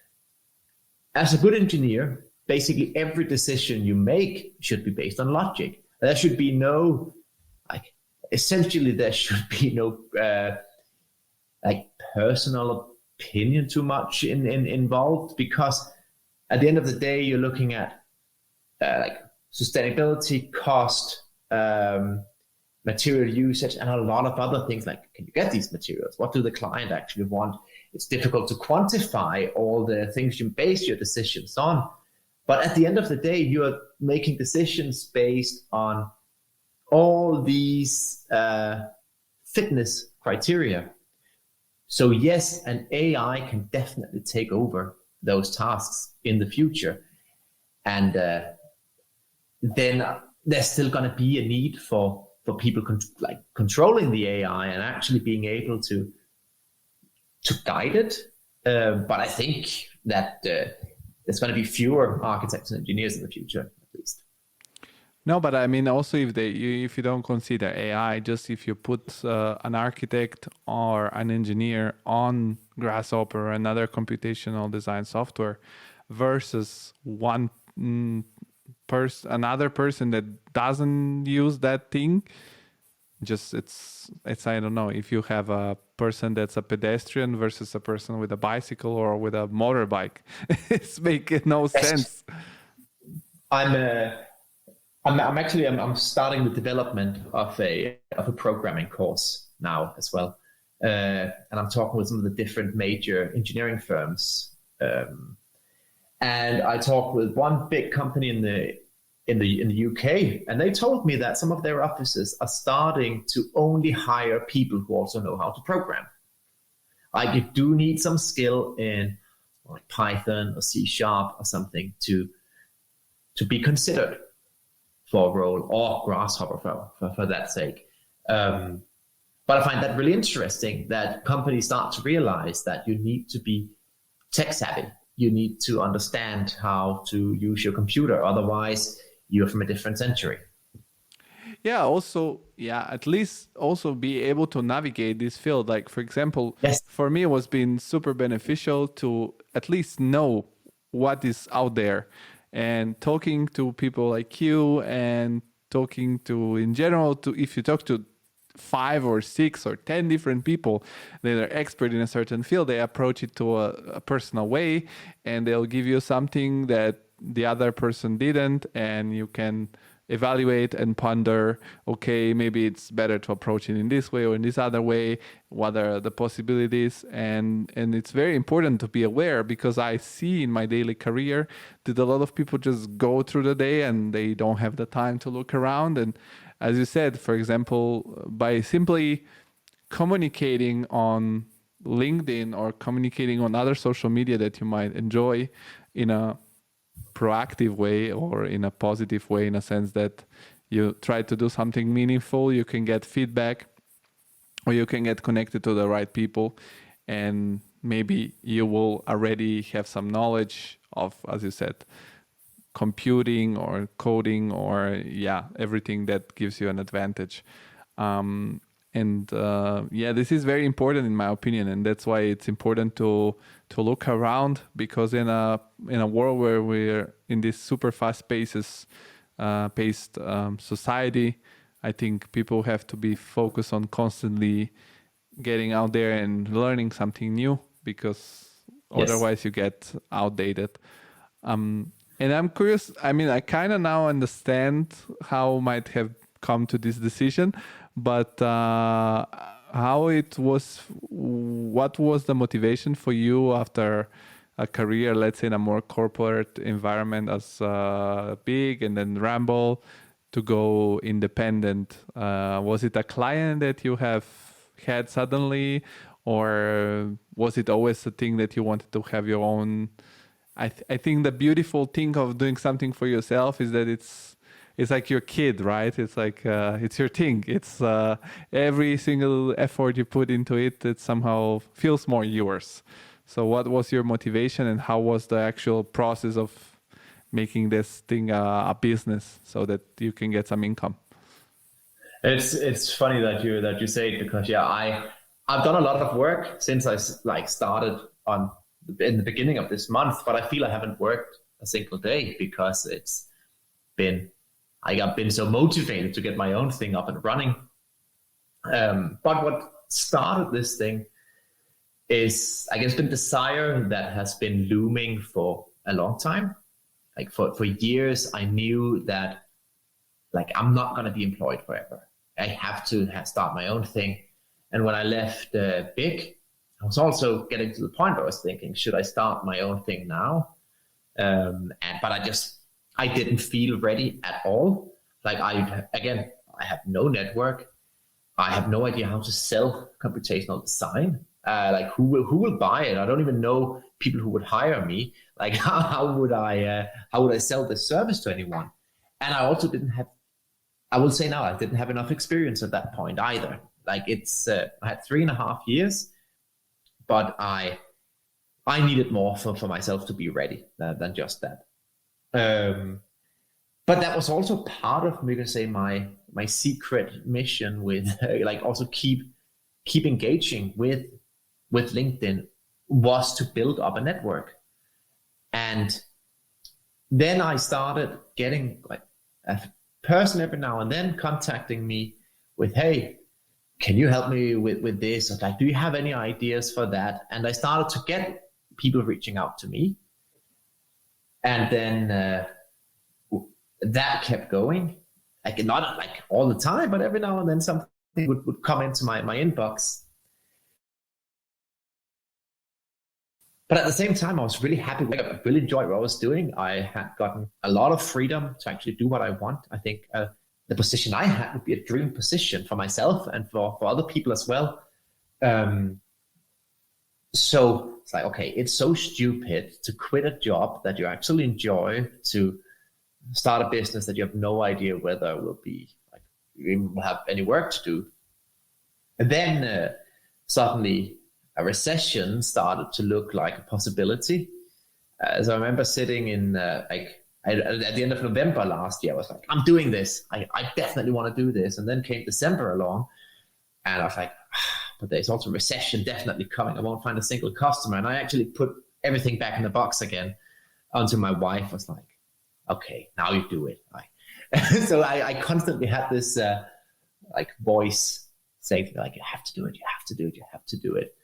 as a good engineer, basically every decision you make should be based on logic. There should be no, like, essentially there should be no, like personal opinion too much involved, because at the end of the day, you're looking at like sustainability, cost, material usage, and a lot of other things like, can you get these materials? What do the client actually want? It's difficult to quantify all the things you base your decisions on. But at the end of the day, you're making decisions based on all these fitness criteria. So yes, an AI can definitely take over those tasks in the future. And then there's still going to be a need for people controlling the AI and actually being able to guide it. But I think that there's going to be fewer architects and engineers in the future, at least. No, but I mean, also if you don't consider AI, just if you put an architect or an engineer on Grasshopper or another computational design software versus another person that doesn't use that thing, just it's I don't know, if you have a person that's a pedestrian versus a person with a bicycle or with a motorbike, it's making no sense. I'm starting the development of a programming course now as well, and I'm talking with some of the different major engineering firms, and I talked with one big company in the UK, and they told me that some of their offices are starting to only hire people who also know how to program. Like, you do need some skill in like Python or C# or something to be considered for a role, or Grasshopper for that sake. But I find that really interesting that companies start to realize that you need to be tech savvy. You need to understand how to use your computer. Otherwise, you're from a different century. At least also be able to navigate this field. Like, for example, yes. For me, it was been super beneficial to at least know what is out there. And talking to people like you, and talking to, in general, if you talk to 5 or 6 or 10 different people that are expert in a certain field, they approach it to a personal way, and they'll give you something that the other person didn't, and you can evaluate and ponder, okay, maybe it's better to approach it in this way or in this other way. What are the possibilities? And it's very important to be aware, because I see in my daily career that a lot of people just go through the day and they don't have the time to look around. And as you said, for example, by simply communicating on LinkedIn or communicating on other social media that you might enjoy in a proactive way or in a positive way, in a sense that you try to do something meaningful, you can get feedback, or you can get connected to the right people, and maybe you will already have some knowledge of, as you said, computing or coding or everything that gives you an advantage. This is very important in my opinion, and that's why it's important to look around, because in a world where we're in this super fast paced society, I think people have to be focused on constantly getting out there and learning something new, because otherwise you get outdated. And I'm curious, I mean, I kind of now understand how might have come to this decision, but how it was, what was the motivation for you after a career, let's say in a more corporate environment as Big and then Ramble, to go independent? Was it a client that you have had suddenly, or was it always a thing that you wanted to have your own? I think the beautiful thing of doing something for yourself is that it's like your kid, right? It's like it's your thing. It's every single effort you put into it, it somehow feels more yours. So what was your motivation, and how was the actual process of making this thing a business so that you can get some income? It's funny that you say it, because I've done a lot of work since I started in the beginning of this month, but I feel I haven't worked a single day, because it's been, I've been so motivated to get my own thing up and running. But what started this thing is, I guess, the desire that has been looming for a long time. Like for years, I knew that I'm not going to be employed forever. I have to start my own thing. And when I left Big, I was also getting to the point where I was thinking, should I start my own thing now? But I didn't feel ready at all. I have no network. I have no idea how to sell computational design. Like who will buy it? I don't even know people who would hire me. Like how would I sell this service to anyone? And I also didn't have. I will say now I didn't have enough experience at that point either. Like I had 3.5 years, but I needed more for myself to be ready than just that. But that was also part of, we can say, my secret mission with like also keep engaging with LinkedIn was to build up a network. And then I started getting like a person every now and then contacting me with, hey, can you help me with this? Or like, do you have any ideas for that? And I started to get people reaching out to me. And then that kept going. Like not like all the time, but every now and then something would come into my inbox. But at the same time, I was really happy. I really enjoyed what I was doing. I had gotten a lot of freedom to actually do what I want. I think the position I had would be a dream position for myself and for other people as well. So it's like, okay, it's so stupid to quit a job that you actually enjoy to start a business that you have no idea whether it will be like you even have any work to do. And then suddenly a recession started to look like a possibility. As I remember sitting in at the end of November last year, I was like, I'm doing this. I definitely want to do this. And then came December along and I was like, but there's also a recession definitely coming. I won't find a single customer. And I actually put everything back in the box again until my wife was like, okay, now you do it. So I constantly had this like voice saying to me, like, you have to do it, you have to do it, you have to do it.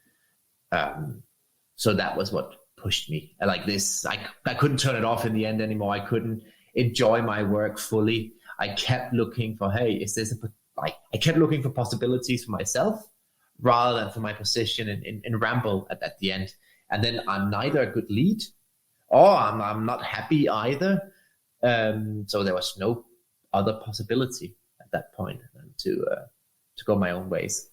So that was what pushed me. Like this, I couldn't turn it off in the end anymore. I couldn't enjoy my work fully. I kept looking for, hey, is this I kept looking for possibilities for myself rather than for my position in Ramble at the end. And then I'm neither a good lead or I'm not happy either. So there was no other possibility at that point than to go my own ways.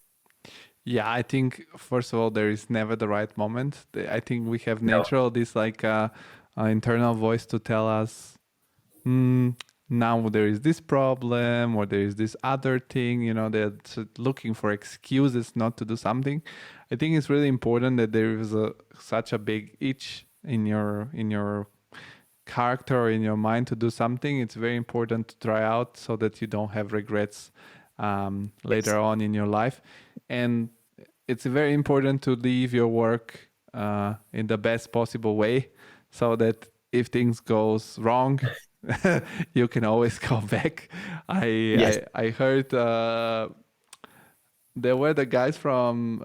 Yeah, I think first of all there is never the right moment. I think we have natural this like internal voice to tell us, now there is this problem or there is this other thing. You know, they're looking for excuses not to do something. I think it's really important that there is such a big itch in your character or in your mind to do something. It's very important to try out so that you don't have regrets later on in your life. And it's very important to leave your work in the best possible way so that if things goes wrong, you can always go back. I heard there were the guys from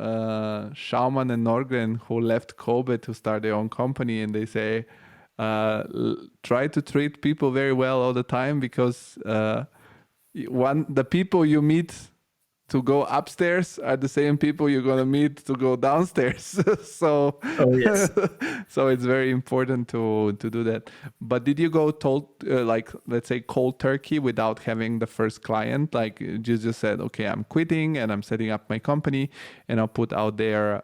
Schaumann and Norgren who left Kobe to start their own company, and they say, try to treat people very well all the time, because the people you meet to go upstairs are the same people you're going to meet to go downstairs. So it's very important to do that. But did you go let's say cold turkey without having the first client? Like you just said, okay, I'm quitting and I'm setting up my company and I'll put out there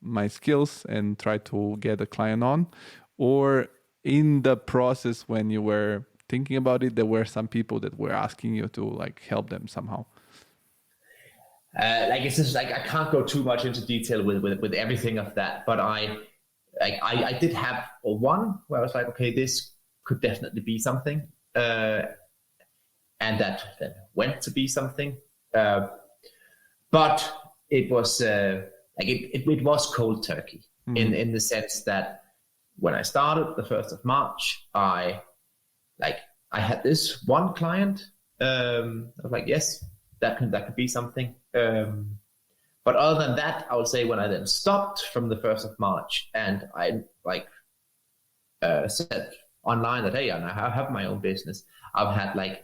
my skills and try to get a client on? Or in the process when you were thinking about it, there were some people that were asking you to like help them somehow? It's just like I can't go too much into detail with everything of that, but I did have one where I was like, okay, this could definitely be something, and that then went to be something, but it was it was cold turkey in the sense that when I started the 1st of March, I had this one client. I was like, yes, that could be something. But other than that, I would say when I then stopped from the 1st of March and I said online that, hey, I have my own business. I've had I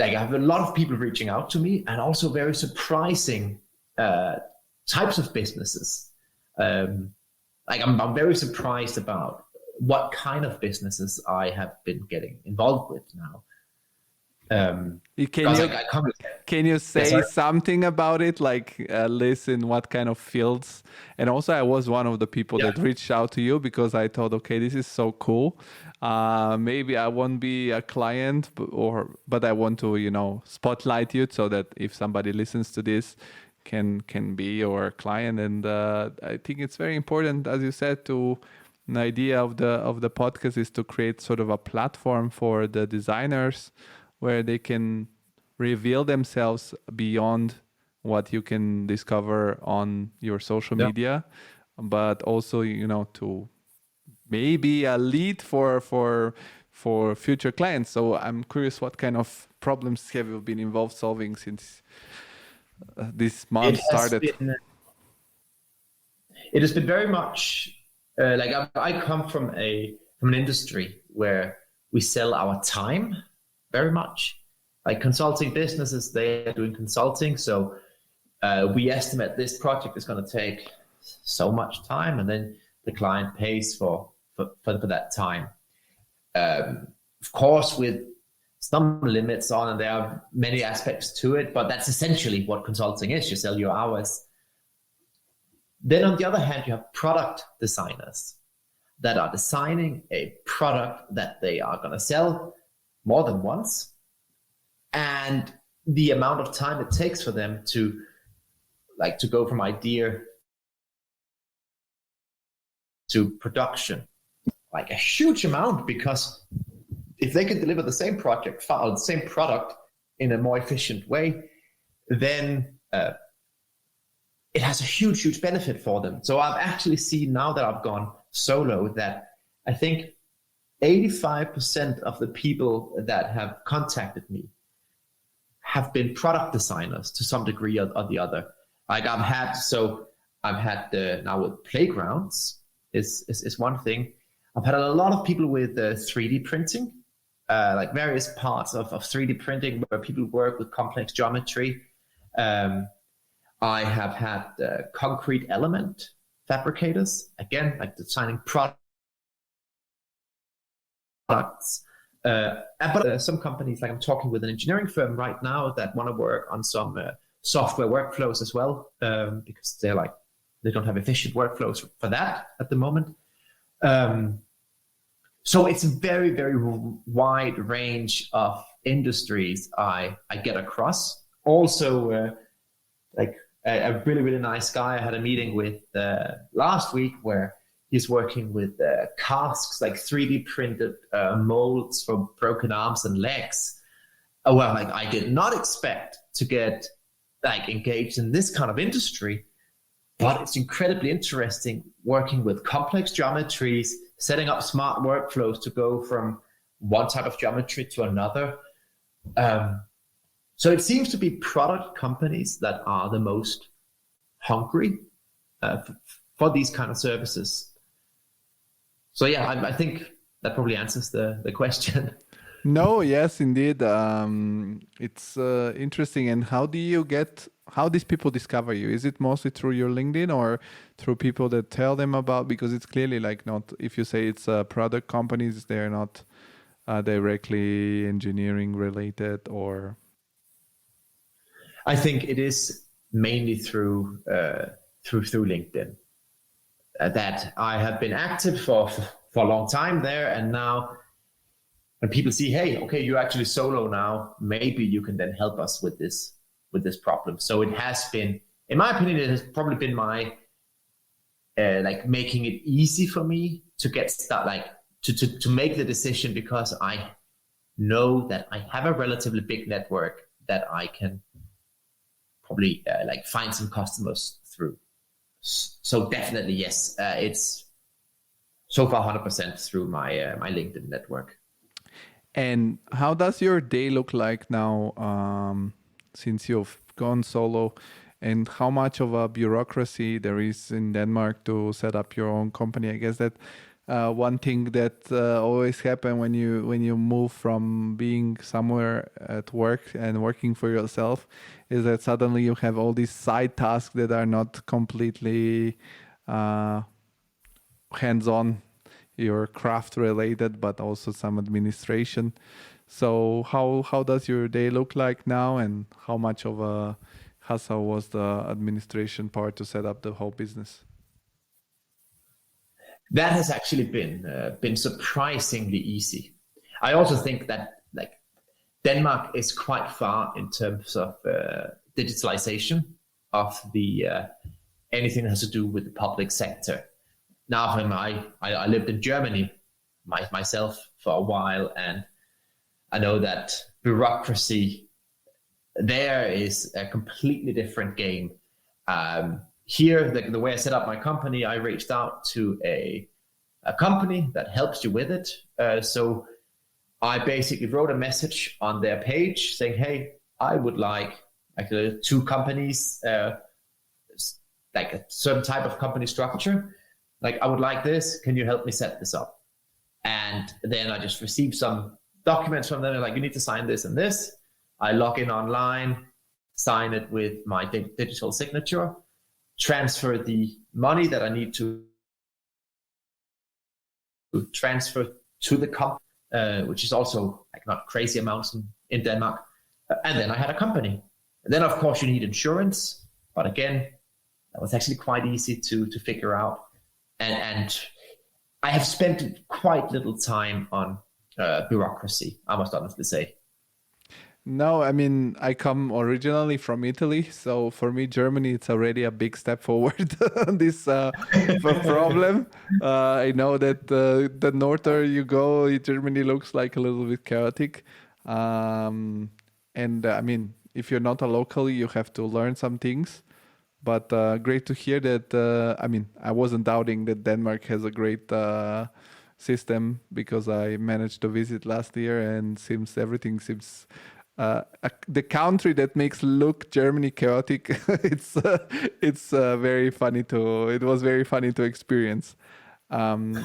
have a lot of people reaching out to me, and also very surprising types of businesses. I'm very surprised about what kind of businesses I have been getting involved with now. Can Can you say something about it? Like, listen, what kind of fields? And also, I was one of the people that reached out to you because I thought, okay, this is so cool. Maybe I won't be a client, but I want to, spotlight you so that if somebody listens to this, can be your client. And I think it's very important, as you said, the idea of the podcast is to create sort of a platform for the designers where they can reveal themselves beyond what you can discover on your social media, but also, to maybe a lead for future clients. So I'm curious, what kind of problems have you been involved solving since this month started? It has been very much I come from an industry where we sell our time very much. Like consulting businesses, they are doing consulting. So we estimate this project is going to take so much time, and then the client pays for that time. Of course, with some limits on, and there are many aspects to it, but that's essentially what consulting is. You sell your hours. Then on the other hand, you have product designers that are designing a product that they are going to sell more than once. And the amount of time it takes for them to go from idea to production, like a huge amount, because if they can deliver the same project or the same product in a more efficient way, then it has a huge benefit for them. So I've actually seen, now that I've gone solo, that I think 85% of the people that have contacted me have been product designers to some degree or the other. Like I've had now with playgrounds is one thing. I've had a lot of people with 3D printing, like various parts of 3D printing where people work with complex geometry. I have had concrete element fabricators, again, like designing products. But some companies, like I'm talking with an engineering firm right now that want to work on some software workflows as well, because they don't have efficient workflows for that at the moment. So it's a very, very wide range of industries I get across. Also, a really, really nice guy I had a meeting with last week where he's working with casks, like 3D printed molds for broken arms and legs. I did not expect to get engaged in this kind of industry, but it's incredibly interesting working with complex geometries, setting up smart workflows to go from one type of geometry to another. So it seems to be product companies that are the most hungry for these kind of services. So yeah, I think that probably answers the question. No, yes, indeed. It's interesting. And how these people discover you? Is it mostly through your LinkedIn or through people that tell them about? Because it's clearly not, if you say it's product companies, they're not directly engineering related, or... I think it is mainly through LinkedIn that I have been active for a long time there, and now when people see, hey, okay, you're actually solo now, maybe you can then help us with this problem. So it has been, in my opinion, it has probably been my making it easy for me to get started, to make the decision, because I know that I have a relatively big network that I can probably find some customers through. So definitely, yes, it's so far 100% through my LinkedIn network. And how does your day look like now, since you've gone solo, and how much of a bureaucracy there is in Denmark to set up your own company? I guess that one thing that always happens when you move from being somewhere at work and working for yourself is that suddenly you have all these side tasks that are not completely hands-on, your craft related, but also some administration. So how does your day look like now, and how much of a hassle was the administration part to set up the whole business? That has actually been surprisingly easy. I also think that like Denmark is quite far in terms of digitalization of the anything that has to do with the public sector. Now, I lived in Germany myself for a while, and I know that bureaucracy there is a completely different game. Here, the way I set up my company, I reached out to a company that helps you with it. So I basically wrote a message on their page saying, hey, I would like two companies, like a certain type of company structure. Like, I would like this. Can you help me set this up? And then I just received some documents from them. They're like, you need to sign this and this. I log in online, sign it with my digital signature, transfer the money that I need to transfer to the company, which is also like not crazy amounts in Denmark. And then I had a company. And then, of course, you need insurance. But again, that was actually quite easy to figure out. And I have spent quite little time on bureaucracy, I must honestly say. No, I mean, I come originally from Italy, so for me, Germany, it's already a big step forward on this problem. I know that the norther you go, Germany looks like a little bit chaotic. And I mean, if you're not a local, you have to learn some things. But great to hear that. I mean, I wasn't doubting that Denmark has a great system, because I managed to visit last year, and everything seems the country that makes look Germany chaotic. It's very funny it was very funny to experience. And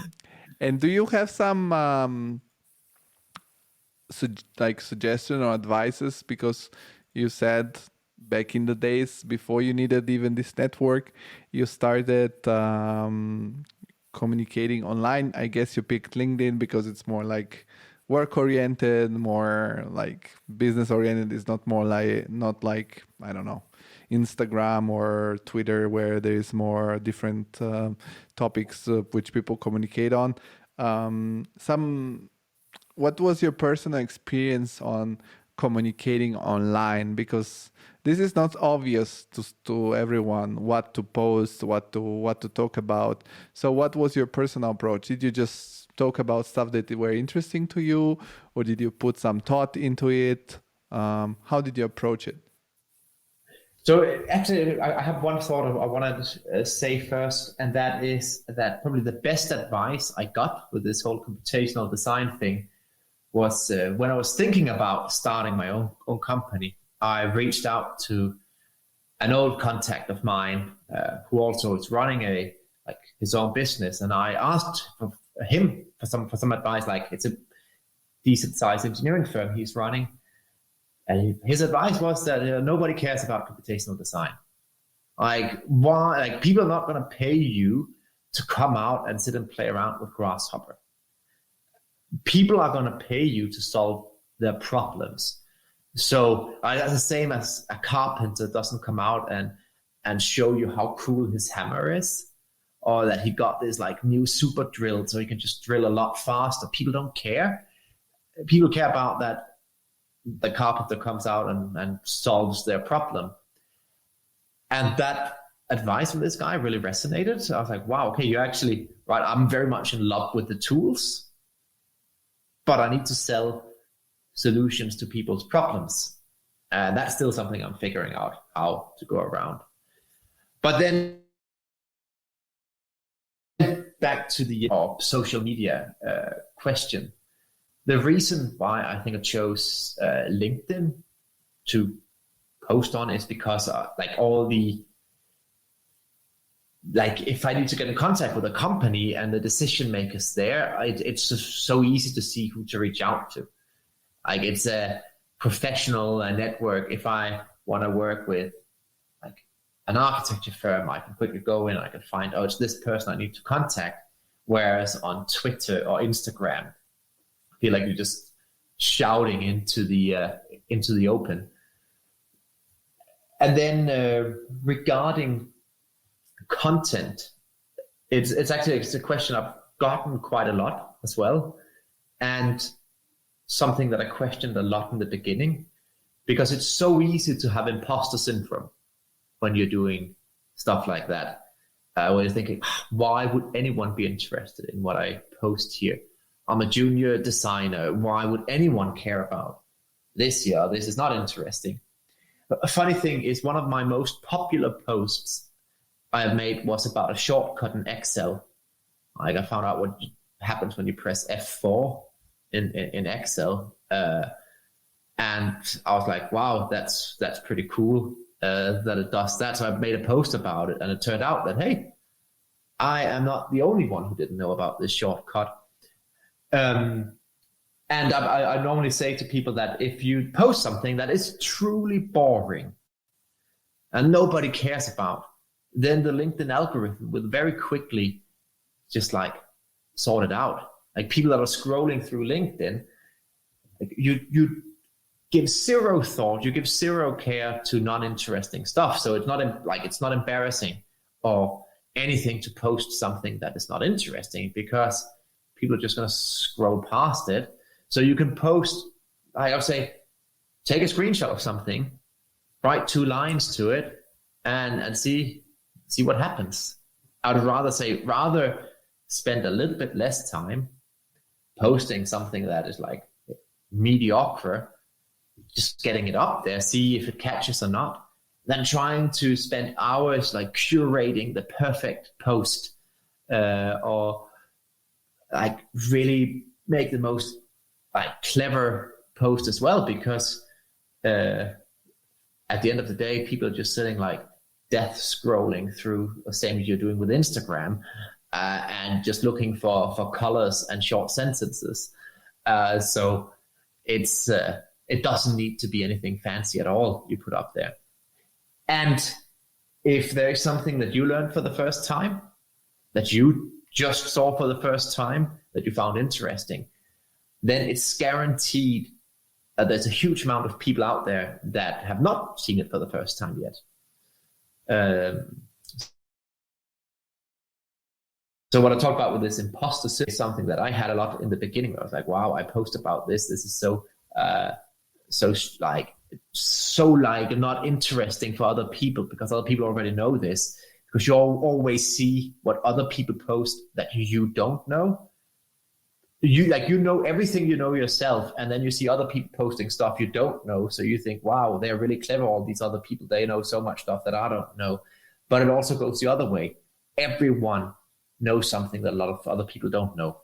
do you have some suggestion or advices, because you said back in the days before you needed even this network, you started communicating online. I guess you picked LinkedIn because it's more like work oriented, more like business oriented. It's not like I don't know, Instagram or Twitter, where there is more different topics which people communicate on. What was your personal experience on communicating online? Because this is not obvious to everyone, what to post, what to talk about. So what was your personal approach? Did you just talk about stuff that were interesting to you, or did you put some thought into it? How did you approach it? So actually, I have one thought I want to say first, and that is that probably the best advice I got with this whole computational design thing was when I was thinking about starting my own company. I reached out to an old contact of mine who also is running his own business, and I asked him for some advice. Like, it's a decent sized engineering firm he's running, and his advice was that nobody cares about computational design. Like, why? Like, people are not going to pay you to come out and sit and play around with Grasshopper. People are going to pay you to solve their problems. So that's the same as a carpenter doesn't come out and show you how cool his hammer is, or that he got this like new super drill so he can just drill a lot faster. People don't care. People care about that the carpenter comes out and solves their problem. And that advice from this guy really resonated. So I was like, wow, okay, you're actually right. I'm very much in love with the tools, but I need to sell solutions to people's problems. And that's still something I'm figuring out how to go around. But then back to the social media question. The reason why I think I chose LinkedIn to post on is because if I need to get in contact with a company and the decision makers there, it's just so easy to see who to reach out to. Like, it's a professional network. If I want to work with like an architecture firm, I can quickly go in, I can find, it's this person I need to contact. Whereas on Twitter or Instagram, I feel like you just shouting into the open. And then regarding content, it's actually a question I've gotten quite a lot as well, and something that I questioned a lot in the beginning, because it's so easy to have imposter syndrome when you're doing stuff like that. Where you're thinking, why would anyone be interested in what I post here? I'm a junior designer. Why would anyone care about this here? This is not interesting. But a funny thing is, one of my most popular posts I have made was about a shortcut in Excel. Like, I found out what happens when you press F4 in Excel. And I was like, wow, that's pretty cool. That it does that. So I made a post about it, and it turned out that, hey, I am not the only one who didn't know about this shortcut. And I normally say to people that if you post something that is truly boring and nobody cares about, then the LinkedIn algorithm will very quickly just like sort it out. Like, people that are scrolling through LinkedIn, like, you give zero thought, you give zero care to non-interesting stuff. So it's not embarrassing or anything to post something that is not interesting, because people are just going to scroll past it. So you can post, I'll say, take a screenshot of something, write 2 lines to it, and see what happens. I would rather spend a little bit less time posting something that is like mediocre, just getting it up there, see if it catches or not, than trying to spend hours like curating the perfect post, or like really make the most like clever post as well, because at the end of the day, people are just sitting like death scrolling through the same as you're doing with Instagram, and just looking for colors and short sentences. So it doesn't need to be anything fancy at all you put up there. And if there's something that you learned for the first time, that you just saw for the first time, that you found interesting, then it's guaranteed that there's a huge amount of people out there that have not seen it for the first time yet. So what I talk about with this imposter syndrome is something that I had a lot in the beginning. I was like, wow, I post about this. This is so not interesting for other people, because other people already know this, because you always see what other people post that you don't know. You know everything you know yourself, and then you see other people posting stuff you don't know. So you think, wow, they're really clever. All these other people, they know so much stuff that I don't know. But it also goes the other way. Everyone knows something that a lot of other people don't know.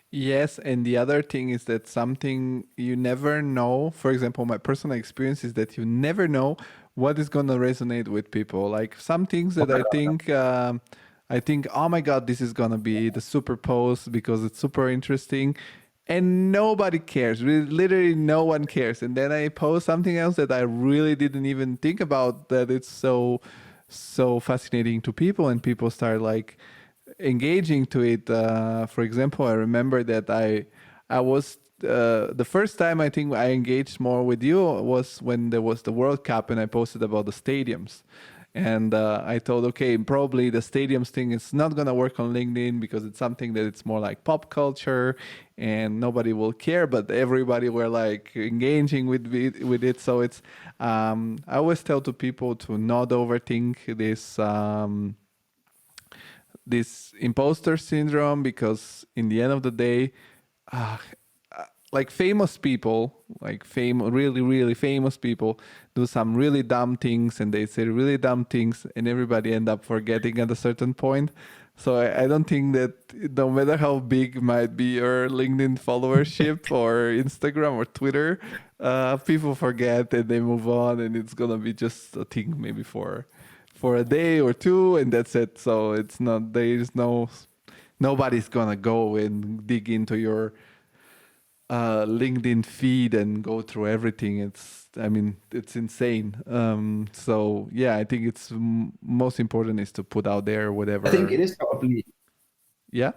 Yes, and the other thing is that something you never know. For example, my personal experience is that you never know what is going to resonate with people. Like, some things that I think, oh my God, this is going to be the super post because it's super interesting, and nobody cares. Literally no one cares. And then I post something else that I really didn't even think about, that it's so fascinating to people, and people start like engaging to it. For example, I remember that I was the first time I think I engaged more with you was when there was the World Cup, and I posted about the stadiums. And I thought, okay, probably the stadiums thing is not going to work on LinkedIn, because it's something that it's more like pop culture and nobody will care, but everybody were like engaging with it. So it's, I always tell to people to not overthink this imposter syndrome, because in the end of the day, like famous people, really, really famous people do some really dumb things, and they say really dumb things, and everybody end up forgetting at a certain point. So I don't think that no matter how big might be your LinkedIn followership or Instagram or Twitter, people forget and they move on, and it's going to be just a thing maybe for a day or two, and that's it. So it's not, nobody's going to go and dig into your LinkedIn feed and go through everything. It's insane. So yeah, I think it's most important is to put out there whatever. I think it is probably. Yeah.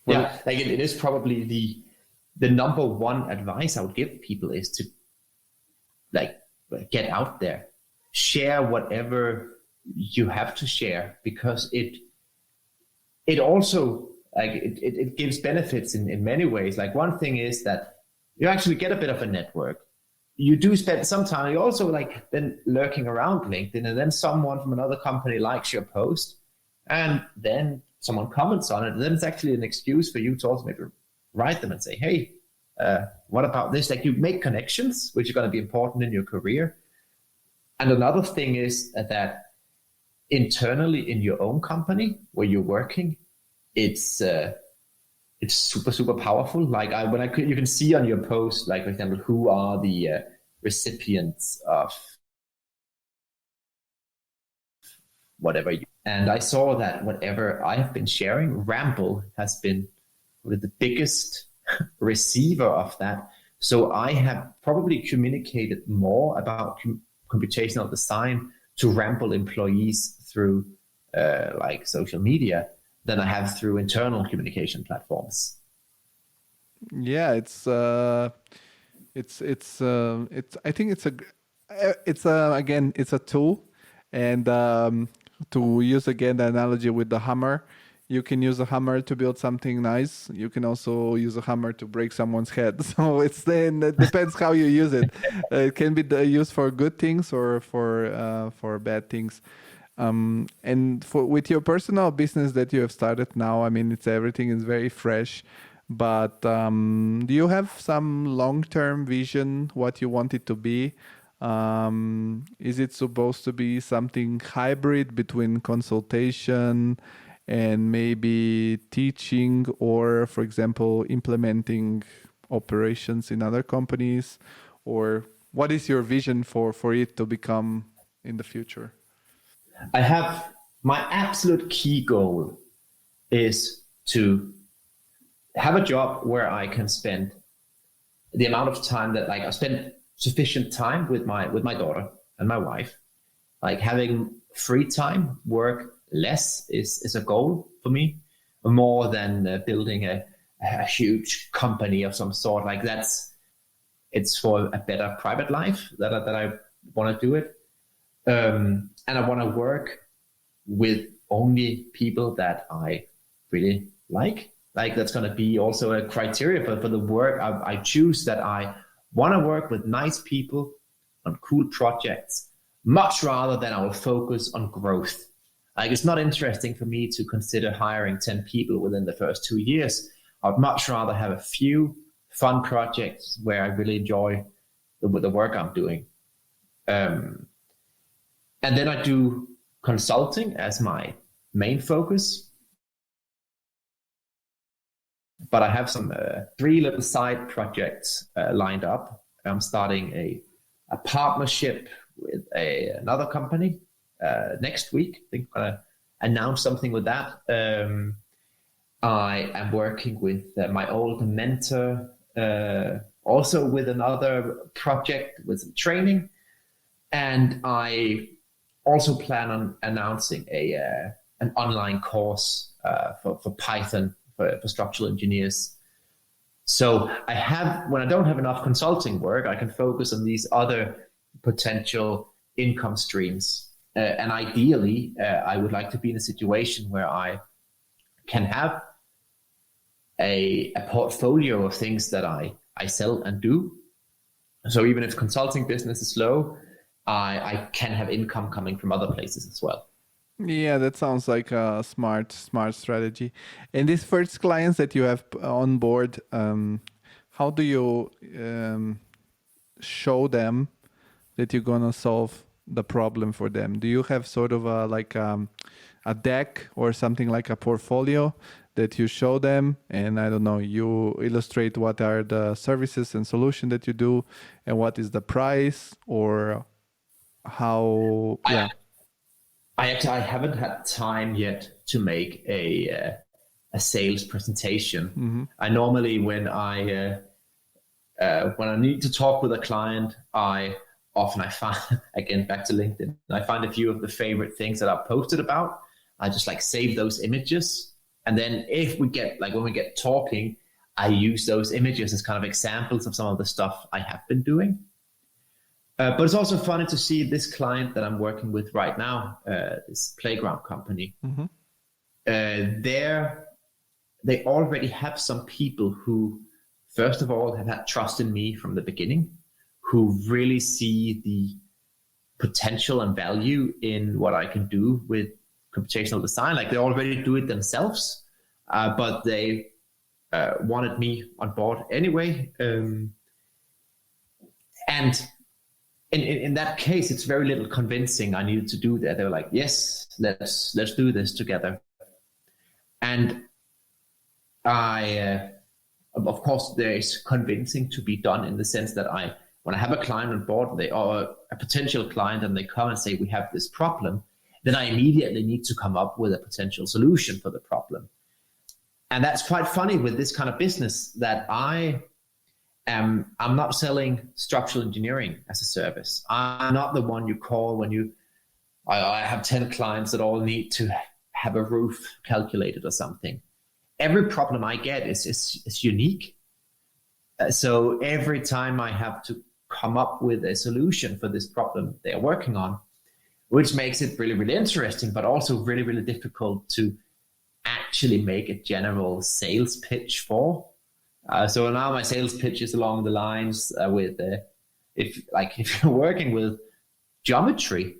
Well, yeah, like it is probably the number one advice I would give people is to like get out there, share whatever you have to share, because it also like it gives benefits in many ways. Like one thing is that you actually get a bit of a network. You do spend some time, you also like then lurking around LinkedIn, and then someone from another company likes your post, and then someone comments on it, and then it's actually an excuse for you to also maybe write them and say, hey, what about this? Like you make connections, which are going to be important in your career. And another thing is that internally in your own company where you're working, it's super, super powerful. Like you can see on your post, like for example, who are the recipients of whatever and I saw that whatever I have been sharing, Ramble has been the biggest receiver of that. So I have probably communicated more about computational design to Ramble employees through like social media than I have through internal communication platforms. Yeah, I think it's a tool, and to use again the analogy with the hammer, you can use a hammer to build something nice. You can also use a hammer to break someone's head. So it depends how you use it. It can be used for good things or for bad things. And with your personal business that you have started now, I mean, everything is very fresh. But do you have some long-term vision, what you want it to be? Is it supposed to be something hybrid between consultation and maybe teaching, or, for example, implementing operations in other companies? Or what is your vision for it to become in the future? I have my absolute key goal is to have a job where I can spend the amount of time that like I spend sufficient time with my daughter and my wife. Like having free time, work less is a goal for me, more than building a huge company of some sort. Like it's for a better private life that I want to do it. And I want to work with only people that I really like. Like that's going to be also a criteria for the work I choose, that I want to work with nice people on cool projects, much rather than I will focus on growth. Like it's not interesting for me to consider hiring 10 people within the first 2 years. I'd much rather have a few fun projects where I really enjoy the work I'm doing. And then I do consulting as my main focus. But I have some 3 little side projects lined up. I'm starting a partnership with another company next week. I think I'm going to announce something with that. I am working with my old mentor, also with another project with some training. And I also plan on announcing an online course for Python for structural engineers. So when I don't have enough consulting work, I can focus on these other potential income streams. And ideally, I would like to be in a situation where I can have a portfolio of things that I sell and do. So even if consulting business is slow, I can have income coming from other places as well. Yeah, that sounds like a smart strategy. And these first clients that you have on board, how do you show them that you're gonna solve the problem for them? Do you have sort of a deck or something like a portfolio that you show them, and I don't know, you illustrate what are the services and solution that you do, and what is the price, or how? Yeah. I haven't had time yet to make a sales presentation. Mm-hmm. I normally, when I need to talk with a client, I find, again, back to LinkedIn, I find a few of the favorite things that I've posted about. I just like save those images. And then when we get talking, I use those images as kind of examples of some of the stuff I have been doing. But it's also funny to see this client that I'm working with right now, this playground company. Mm-hmm. They already have some people who, first of all, have had trust in me from the beginning, who really see the potential and value in what I can do with computational design. Like they already do it themselves, but they wanted me on board anyway. And in that case, it's very little convincing I needed to do that. They were like, yes, let's do this together. And of course, there is convincing to be done in the sense that when I have a client on board, they are a potential client, and they come and say, we have this problem, then I immediately need to come up with a potential solution for the problem. And that's quite funny with this kind of business, that I'm not selling structural engineering as a service. I'm not the one you call when I have 10 clients that all need to have a roof calculated or something. Every problem I get is unique. So every time I have to come up with a solution for this problem they're working on, which makes it really, really interesting, but also really, really difficult to actually make a general sales pitch for. So now my sales pitch is along the lines with if you're working with geometry,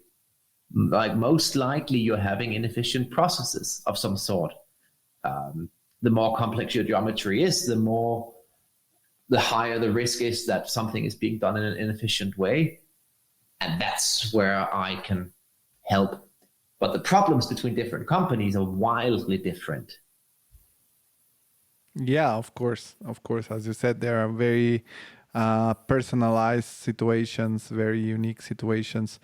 like most likely you're having inefficient processes of some sort. The more complex your geometry is, the higher the risk is that something is being done in an inefficient way. And that's where I can help. But the problems between different companies are wildly different. Yeah, of course. As you said, there are very personalized situations, very unique situations.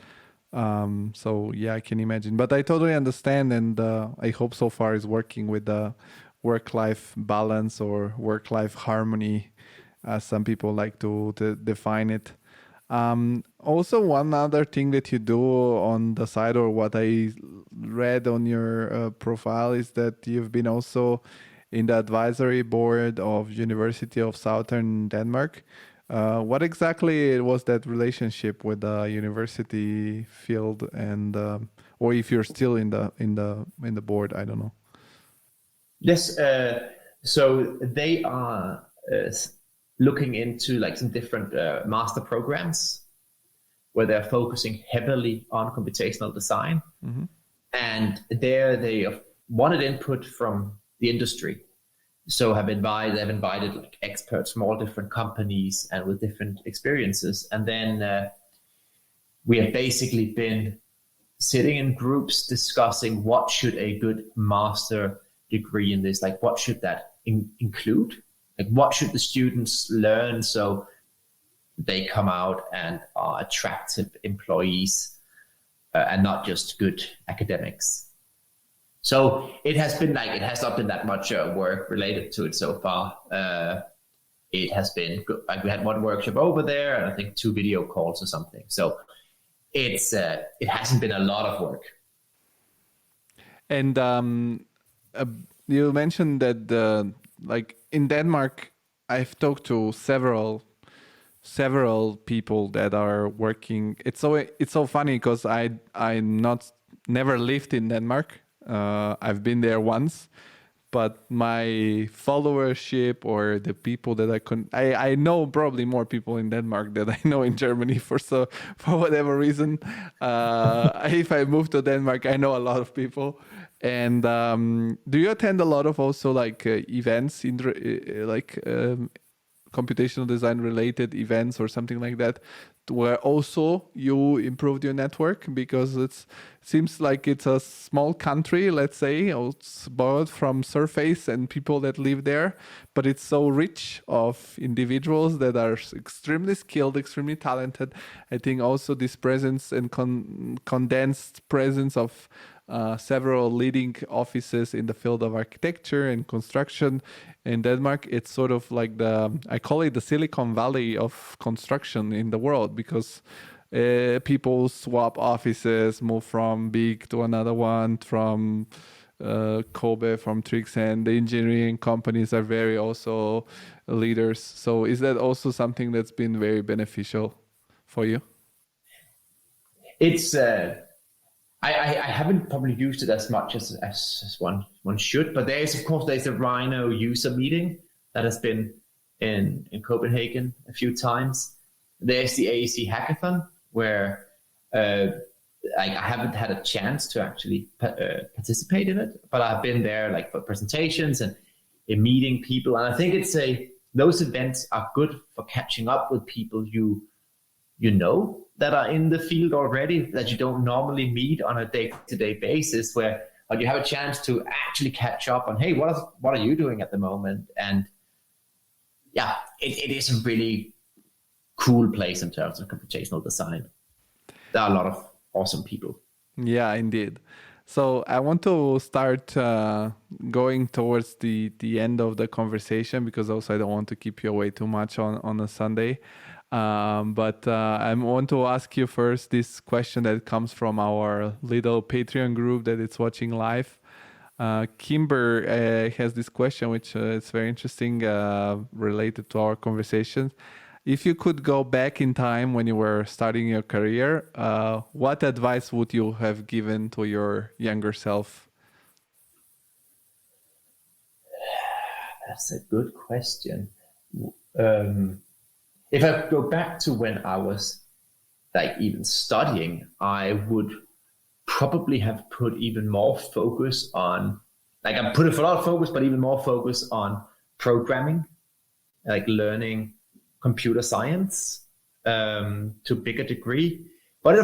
So yeah, I can imagine. But I totally understand, and I hope so far is working with the work-life balance or work-life harmony, as some people like to define it. Also, one other thing that you do on the side, or what I read on your profile, is that you've been also in the advisory board of University of Southern Denmark. What exactly was that relationship with the university field, and or if you're still in the board? I don't know. Yes, so they are looking into like some different master programs where they're focusing heavily on computational design. Mm-hmm. And there they wanted input from the industry. So they've invited like experts from all different companies and with different experiences. And then we have basically been sitting in groups discussing what should a good master degree in this, like what should that include? Like what should the students learn so they come out and are attractive employees and not just good academics. So it has not been that much work related to it so far. It has been good. Like we had one workshop over there and I think 2 video calls or something. So it hasn't been a lot of work. And you mentioned that like in Denmark, I've talked to several people that are working. It's so funny because I never lived in Denmark. I've been there once, but my followership or the people that I know probably more people in Denmark than I know in Germany for whatever reason. If I move to Denmark, I know a lot of people. And do you attend a lot of also like events in computational design related events or something like that, where also you improved your network? Because it seems like it's a small country, let's say, it's borrowed from surface and people that live there, but it's so rich of individuals that are extremely skilled, extremely talented. I think also this presence and condensed presence of several leading offices in the field of architecture and construction in Denmark, it's sort of like I call it the Silicon Valley of construction in the world, because people swap offices, move from big to another one, from Kobe from Trix, and the engineering companies are very also leaders. So is that also something that's been very beneficial for you? It's I haven't probably used it as much as one should, but there's a Rhino user meeting that has been in Copenhagen a few times. There's the AEC hackathon where I haven't had a chance to actually participate in it, but I've been there like for presentations and in meeting people, and I think those events are good for catching up with people you know that are in the field already that you don't normally meet on a day-to-day basis, where you have a chance to actually catch up on, hey, what are you doing at the moment? And yeah, it is a really cool place in terms of computational design. There are a lot of awesome people. Yeah, indeed. So I want to start going towards the end of the conversation, because also I don't want to keep you away too much on a Sunday. But I want to ask you first this question that comes from our little Patreon group that it's watching live. Kimber has this question, which is very interesting, related to our conversations. If you could go back in time when you were starting your career, what advice would you have given to your younger self? That's a good question. If I go back to when I was like even studying, I would probably have put even more focus on, like I put a lot of focus, but even more focus on programming, like learning computer science to a bigger degree. But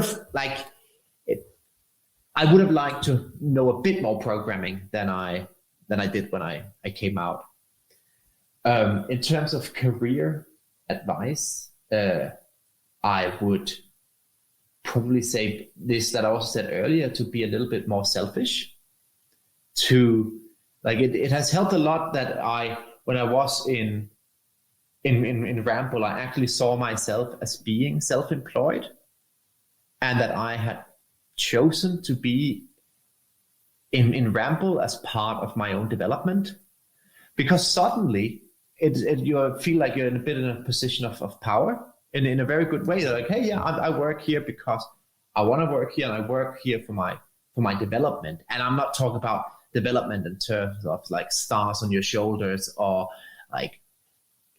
I would have liked to know a bit more programming than I did when I came out. In terms of career advice, I would probably say this that I also said earlier, to be a little bit more selfish. It has helped a lot that when I was in Ramble, I actually saw myself as being self-employed, and that I had chosen to be in Ramble as part of my own development, because suddenly you feel like you're in a position of power in a very good way. They're like, hey, yeah, I work here because I want to work here, and I work here for my development. And I'm not talking about development in terms of like stars on your shoulders or like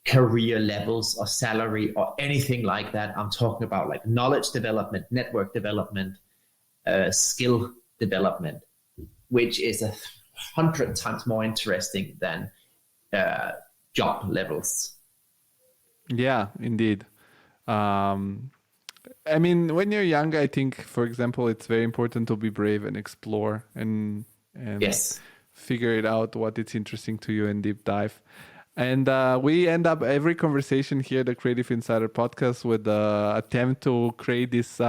career levels or salary or anything like that. I'm talking about like knowledge development, network development, skill development, which is 100 times more interesting than job levels. Yeah, indeed. I mean, when you're young, I think, for example, it's very important to be brave and explore and yes, figure it out what it's interesting to you and deep dive. And we end up every conversation here, the Creative Insider Podcast, with the attempt to create this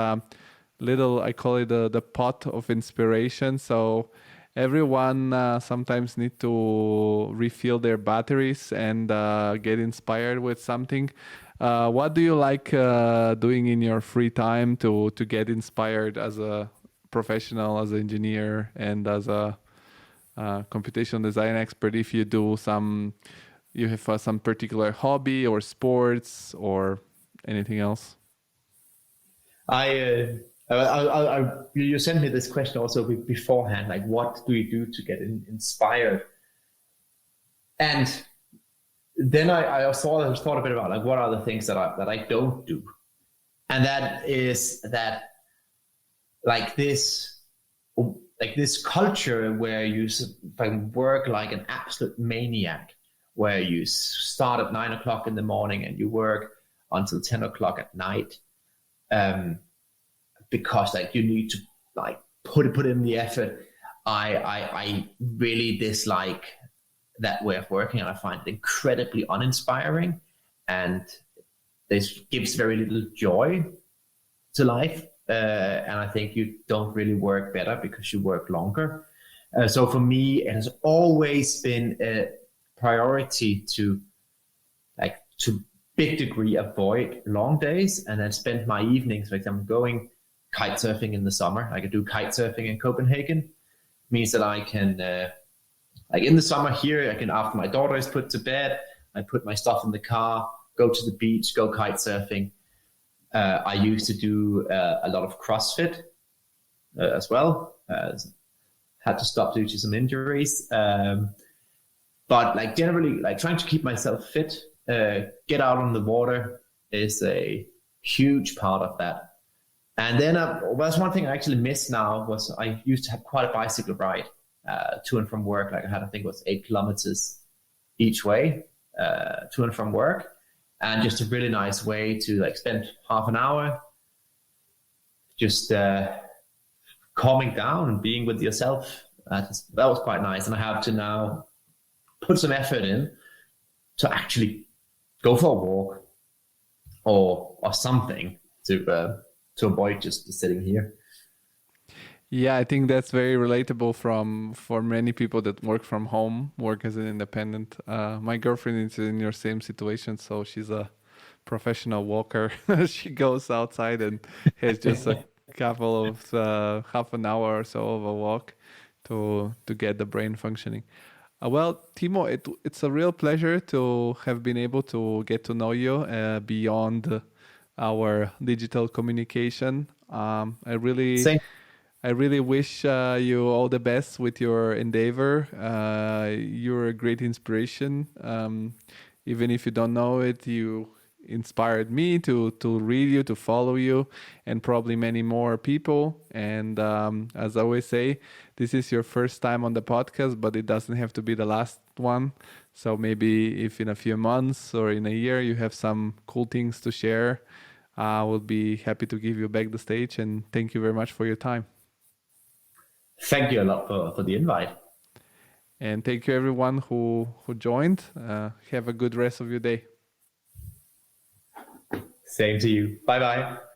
little, I call it the pot of inspiration. So everyone sometimes need to refill their batteries and get inspired with something. What do you like doing in your free time to get inspired as a professional, as an engineer, and as a computational design expert? If you do you have some particular hobby or sports or anything else? You sent me this question also beforehand, like what do you do to get inspired? And then I thought a bit about like what are the things that I don't do, and that is that like this culture where you work like an absolute maniac, where you start at 9 o'clock in the morning and you work until 10 o'clock at night, because like you need to like put in the effort. I really dislike that way of working, and I find it incredibly uninspiring, and this gives very little joy to life. And I think you don't really work better because you work longer. So for me, it has always been a priority to big degree avoid long days, and then spend my evenings, for example, going kite surfing in the summer. I could do kite surfing in Copenhagen, means that I can, like in the summer here, I can, after my daughter is put to bed, I put my stuff in the car, go to the beach, go kite surfing. I used to do a lot of CrossFit as well. Had to stop due to some injuries. But like generally, like trying to keep myself fit, get out on the water is a huge part of that. And then that's one thing I actually miss now was I used to have quite a bicycle ride to and from work. Like I had, I think it was 8 kilometers each way to and from work. And just a really nice way to like spend half an hour just calming down and being with yourself. That was quite nice. And I have to now put some effort in to actually go for a walk or something to avoid just sitting here. Yeah, I think that's very relatable for many people that work from home, work as an independent. My girlfriend is in your same situation, so she's a professional walker. She goes outside and has just a couple of half an hour or so of a walk to get the brain functioning. Well, Timo, it's a real pleasure to have been able to get to know you beyond our digital communication. I really wish you all the best with your endeavor. You're a great inspiration. Even if you don't know it, you inspired me to read you, to follow you, and probably many more people. And as I always say, this is your first time on the podcast, but it doesn't have to be the last one. So maybe if in a few months or in a year you have some cool things to share, I will be happy to give you back the stage. And thank you very much for your time. Thank you a lot for the invite. And thank you everyone who joined. Have a good rest of your day. Same to you. Bye-bye.